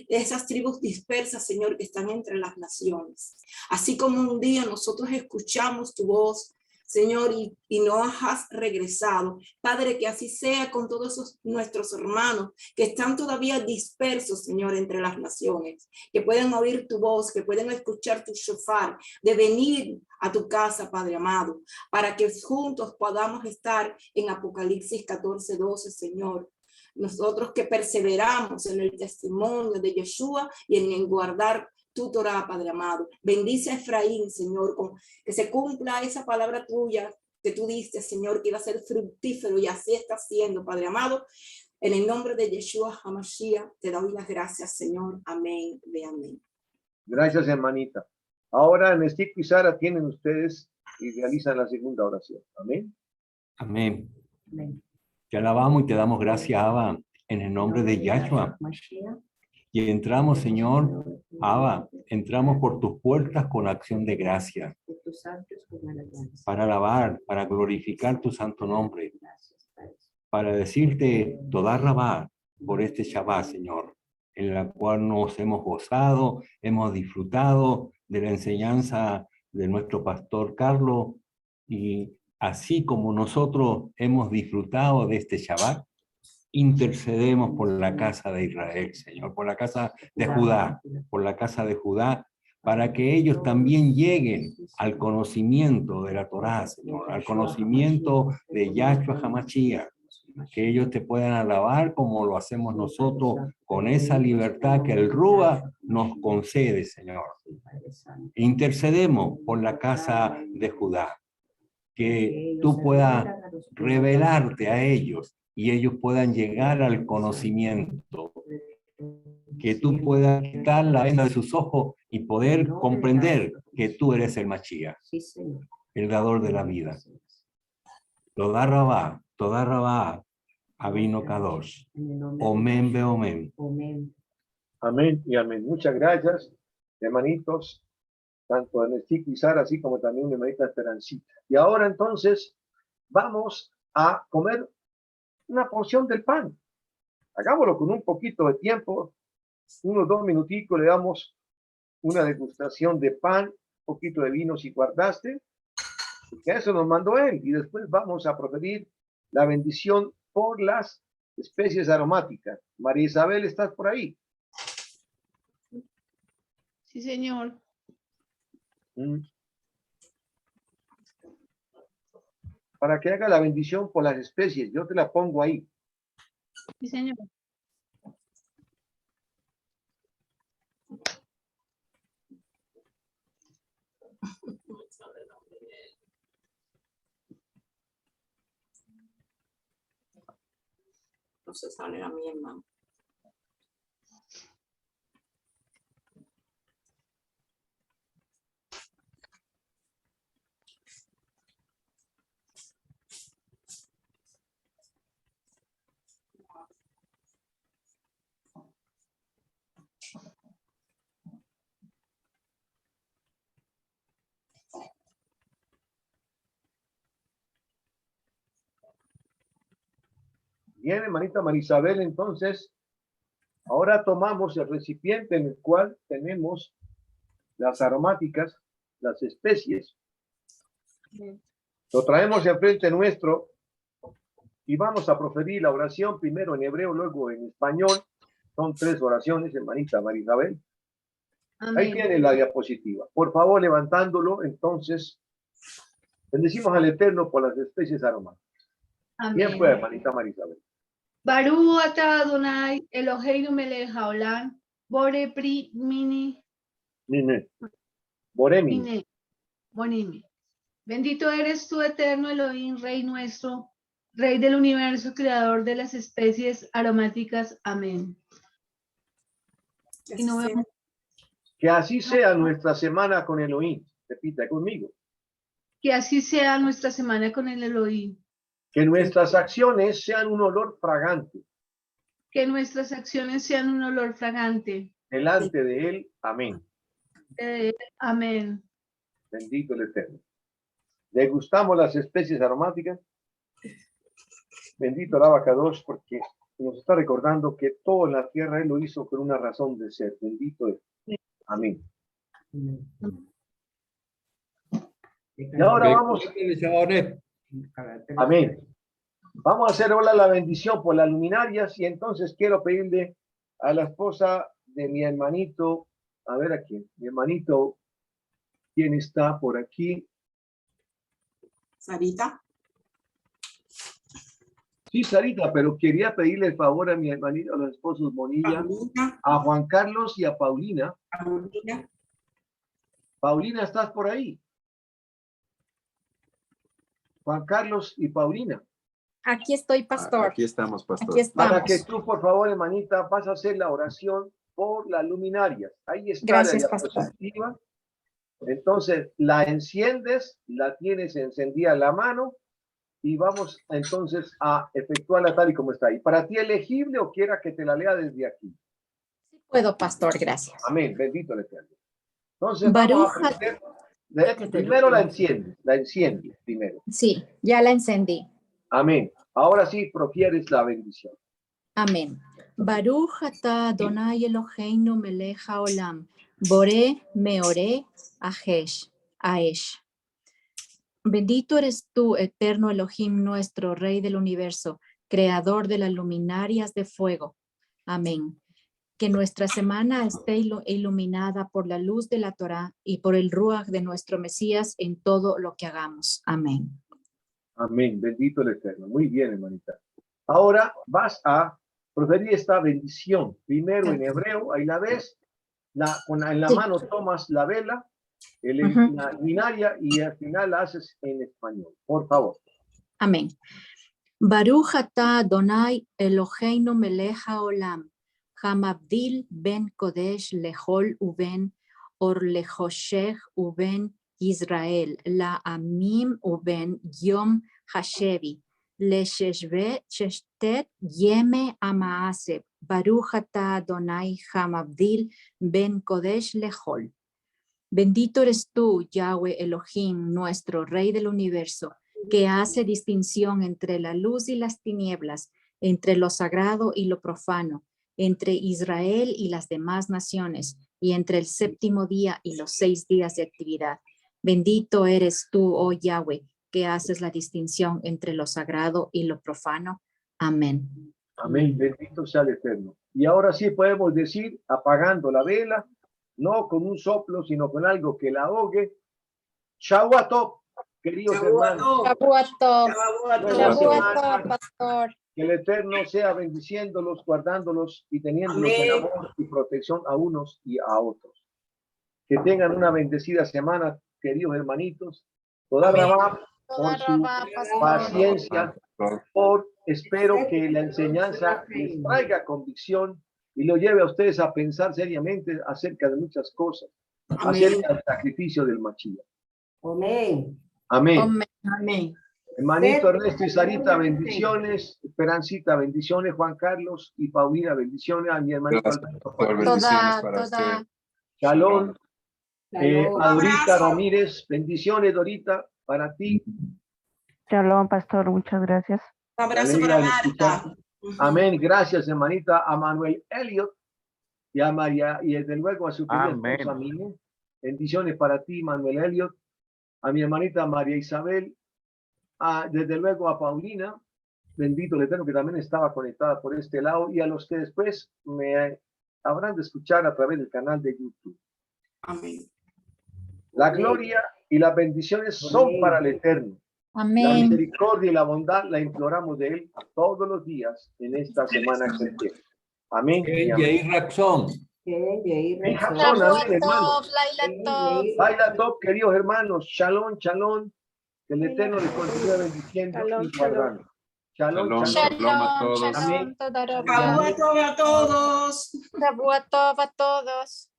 Esas tribus dispersas, Señor, que están entre las naciones. Así como un día nosotros escuchamos tu voz, Señor, y no has regresado. Padre, que así sea con todos esos nuestros hermanos que están todavía dispersos, Señor, entre las naciones, que pueden oír tu voz, que pueden escuchar tu shofar, de venir a tu casa, Padre amado, para que juntos podamos estar en Apocalipsis 14:12, Señor. Nosotros que perseveramos en el testimonio de Yeshua y en guardar tu Torá, Padre amado. Bendice a Efraín, Señor, que se cumpla esa palabra tuya que tú diste, Señor, que iba a ser fructífero, y así está siendo, Padre amado. En el nombre de Yeshua HaMashiach te doy las gracias, Señor. Amén. Amén. Gracias, hermanita. Ahora, Ernestico y Sara tienen ustedes y realizan la segunda oración. Amén. Amén. Te alabamos y te damos gracias, Abba, en el nombre de Yahshua. Y entramos, Señor, Abba, entramos por tus puertas con acción de gracia, para alabar, para glorificar tu santo nombre, para decirte toda rabá por este Shabbat, Señor, en la cual nos hemos gozado, hemos disfrutado de la enseñanza de nuestro pastor Carlos, y así como nosotros hemos disfrutado de este Shabbat, intercedemos por la casa de Israel, Señor, por la casa de Judá, para que ellos también lleguen al conocimiento de la Torá, Señor, al conocimiento de Yahshua HaMashiach, que ellos te puedan alabar como lo hacemos nosotros, con esa libertad que el Rúa nos concede, Señor. Intercedemos por la casa de Judá, que tú puedas revelarte a ellos y ellos puedan llegar al conocimiento, que tú puedas quitar la venda de sus ojos y poder comprender que tú eres el Mashiach, el dador de la vida. Toda rabá, Avino Kadosh. Omen beomen. Amén y amén. Muchas gracias, hermanitos, tanto Ernestico y Sara, así como también mi hermanita Esperancita. Y ahora entonces vamos a comer una porción del pan. Hagámoslo con un poquito de tiempo, unos 2 minuticos, le damos una degustación de pan, un poquito de vino si guardaste, que eso nos mandó él. Y después vamos a proferir la bendición por las especies aromáticas. María Isabel, ¿estás por ahí? Sí, señor. Para que haga la bendición por las especies, yo te la pongo ahí. Sí, señor. No se sale a mi hermano. Bien, hermanita Marisabel, entonces, ahora tomamos el recipiente en el cual tenemos las aromáticas, las especies. Lo traemos enfrente nuestro y vamos a proferir la oración primero en hebreo, luego en español. Son 3 oraciones, hermanita Marisabel. Ahí tiene la diapositiva. Por favor, levantándolo, entonces, bendecimos al Eterno por las especies aromáticas. Bien, pues, hermanita Marisabel. Barú ata Adonai Eloheinu melech haolam bore pri mini Boremi. mine bonimi. Bendito eres tú, eterno Elohim, Rey nuestro, Rey del universo, creador de las especies aromáticas. Amén. Y no vemos. Que así sea nuestra semana con Elohim. Repita conmigo. Que así sea nuestra semana con el Elohim. Que nuestras acciones sean un olor fragante Que nuestras acciones sean un olor fragante. delante de Él. Amén. Amén. Bendito el Eterno. Degustamos las especies aromáticas. Bendito el Abacados, porque nos está recordando que todo en la tierra Él lo hizo con una razón de ser. Bendito es. Amén. Y ahora vamos. Amén. Vamos a hacer ahora la bendición por las luminarias y entonces quiero pedirle a la esposa de mi hermanito, a ver aquí, mi hermanito, ¿quién está por aquí? Sarita. Sí, Sarita, pero quería pedirle el favor a mi hermanito, a los esposos Bonilla, Paulina. a Juan Carlos y a Paulina. Paulina. Paulina, ¿estás por ahí? Juan Carlos y Paulina. Aquí estoy, pastor. Aquí estamos, pastor. Aquí estamos. Para que tú, por favor, hermanita, vas a hacer la oración por las luminarias. Ahí está Gracias, la pastor. diapositiva. Entonces, la enciendes, la tienes encendida en la mano y vamos entonces a efectuarla tal y como está ahí. ¿Para ti elegible o quiera que te la lea desde aquí? Sí puedo, pastor, gracias. Amén, bendito el Eterno. Entonces, vamos a aprender. Primero la enciendes primero. Sí, ya la encendí. Amén. Ahora sí, profieres la bendición. Amén. Baruch atah Adonai Eloheinu melech haolam, boré meoré aesh. Bendito eres tú, eterno Elohim nuestro, Rey del universo, creador de las luminarias de fuego. Amén. Que nuestra semana esté iluminada por la luz de la Torá y por el Ruach de nuestro Mesías en todo lo que hagamos. Amén. Amén, bendito el Eterno. Muy bien, hermanita. Ahora vas a proferir esta bendición. Primero en hebreo, ahí la ves. En la mano tomas la vela, la luminaria y al final la haces en español. Por favor. Amén. Baruch atah Adonai Eloheinu melech haolam, hamabdil ben kodesh lechol uben or lechoshech uben Israel, la amim uben yom hashevi, Lesheshvet sheshtet yeme amaaseb. Baruch atah Adonai hamavdil ben kodesh lechol. Bendito eres tú, Yahweh Elohim, nuestro Rey del universo, que hace distinción entre la luz y las tinieblas, entre lo sagrado y lo profano, entre Israel y las demás naciones, y entre el séptimo día y los 6 días de actividad. Bendito eres tú, oh Yahweh, que haces la distinción entre lo sagrado y lo profano. Amén. Amén. Bendito sea el Eterno. Y ahora sí podemos decir, apagando la vela, no con un soplo, sino con algo que la ahogue. Shavuot, queridos hermanos. Pastor. Que el Eterno sea bendiciéndolos, guardándolos y teniéndolos en amor y protección a unos y a otros. Que tengan una bendecida semana, queridos hermanitos. Toda Rabá por su paciencia. Espero que la enseñanza les traiga convicción y lo lleve a ustedes a pensar seriamente acerca de muchas cosas, acerca del sacrificio del Mashiach. Amén. Amén. Amén. Hermanito Ernesto y Sarita, bendiciones. Esperancita, bendiciones. Juan Carlos y Paulina, bendiciones. A mi hermanito Gracias, Alberto. pastor. Bendiciones para usted. Shalom. A Dorita abrazo. Ramírez, bendiciones, Dorita, para ti. Shalom, pastor, muchas gracias. Un abrazo Me para alegra Marta. escuchar. Amén. Gracias, hermanita, a Manuel Elliot y a María, y desde luego a su querida Amén. esposa Mine. Bendiciones para ti, Manuel Elliot, a mi hermanita María Isabel, desde luego a Paulina, bendito el Eterno, que también estaba conectada por este lado, y a los que después me habrán de escuchar a través del canal de YouTube. Amén. La gloria y las bendiciones son para el Eterno. La Amén. misericordia y la bondad la imploramos de Él todos los días en esta semana que se tiene. Amén. y amén. Yair Raxón. En Jason, amén, hermanos. Baila top, queridos hermanos. Shalom, shalom. Que el Eterno les continúe bendiciendo y guardando. Shalom, Shalom, shalom. shalom a todos. Amén. A todos. A todos.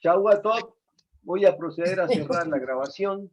Chau a todos. Voy a proceder a cerrar la grabación.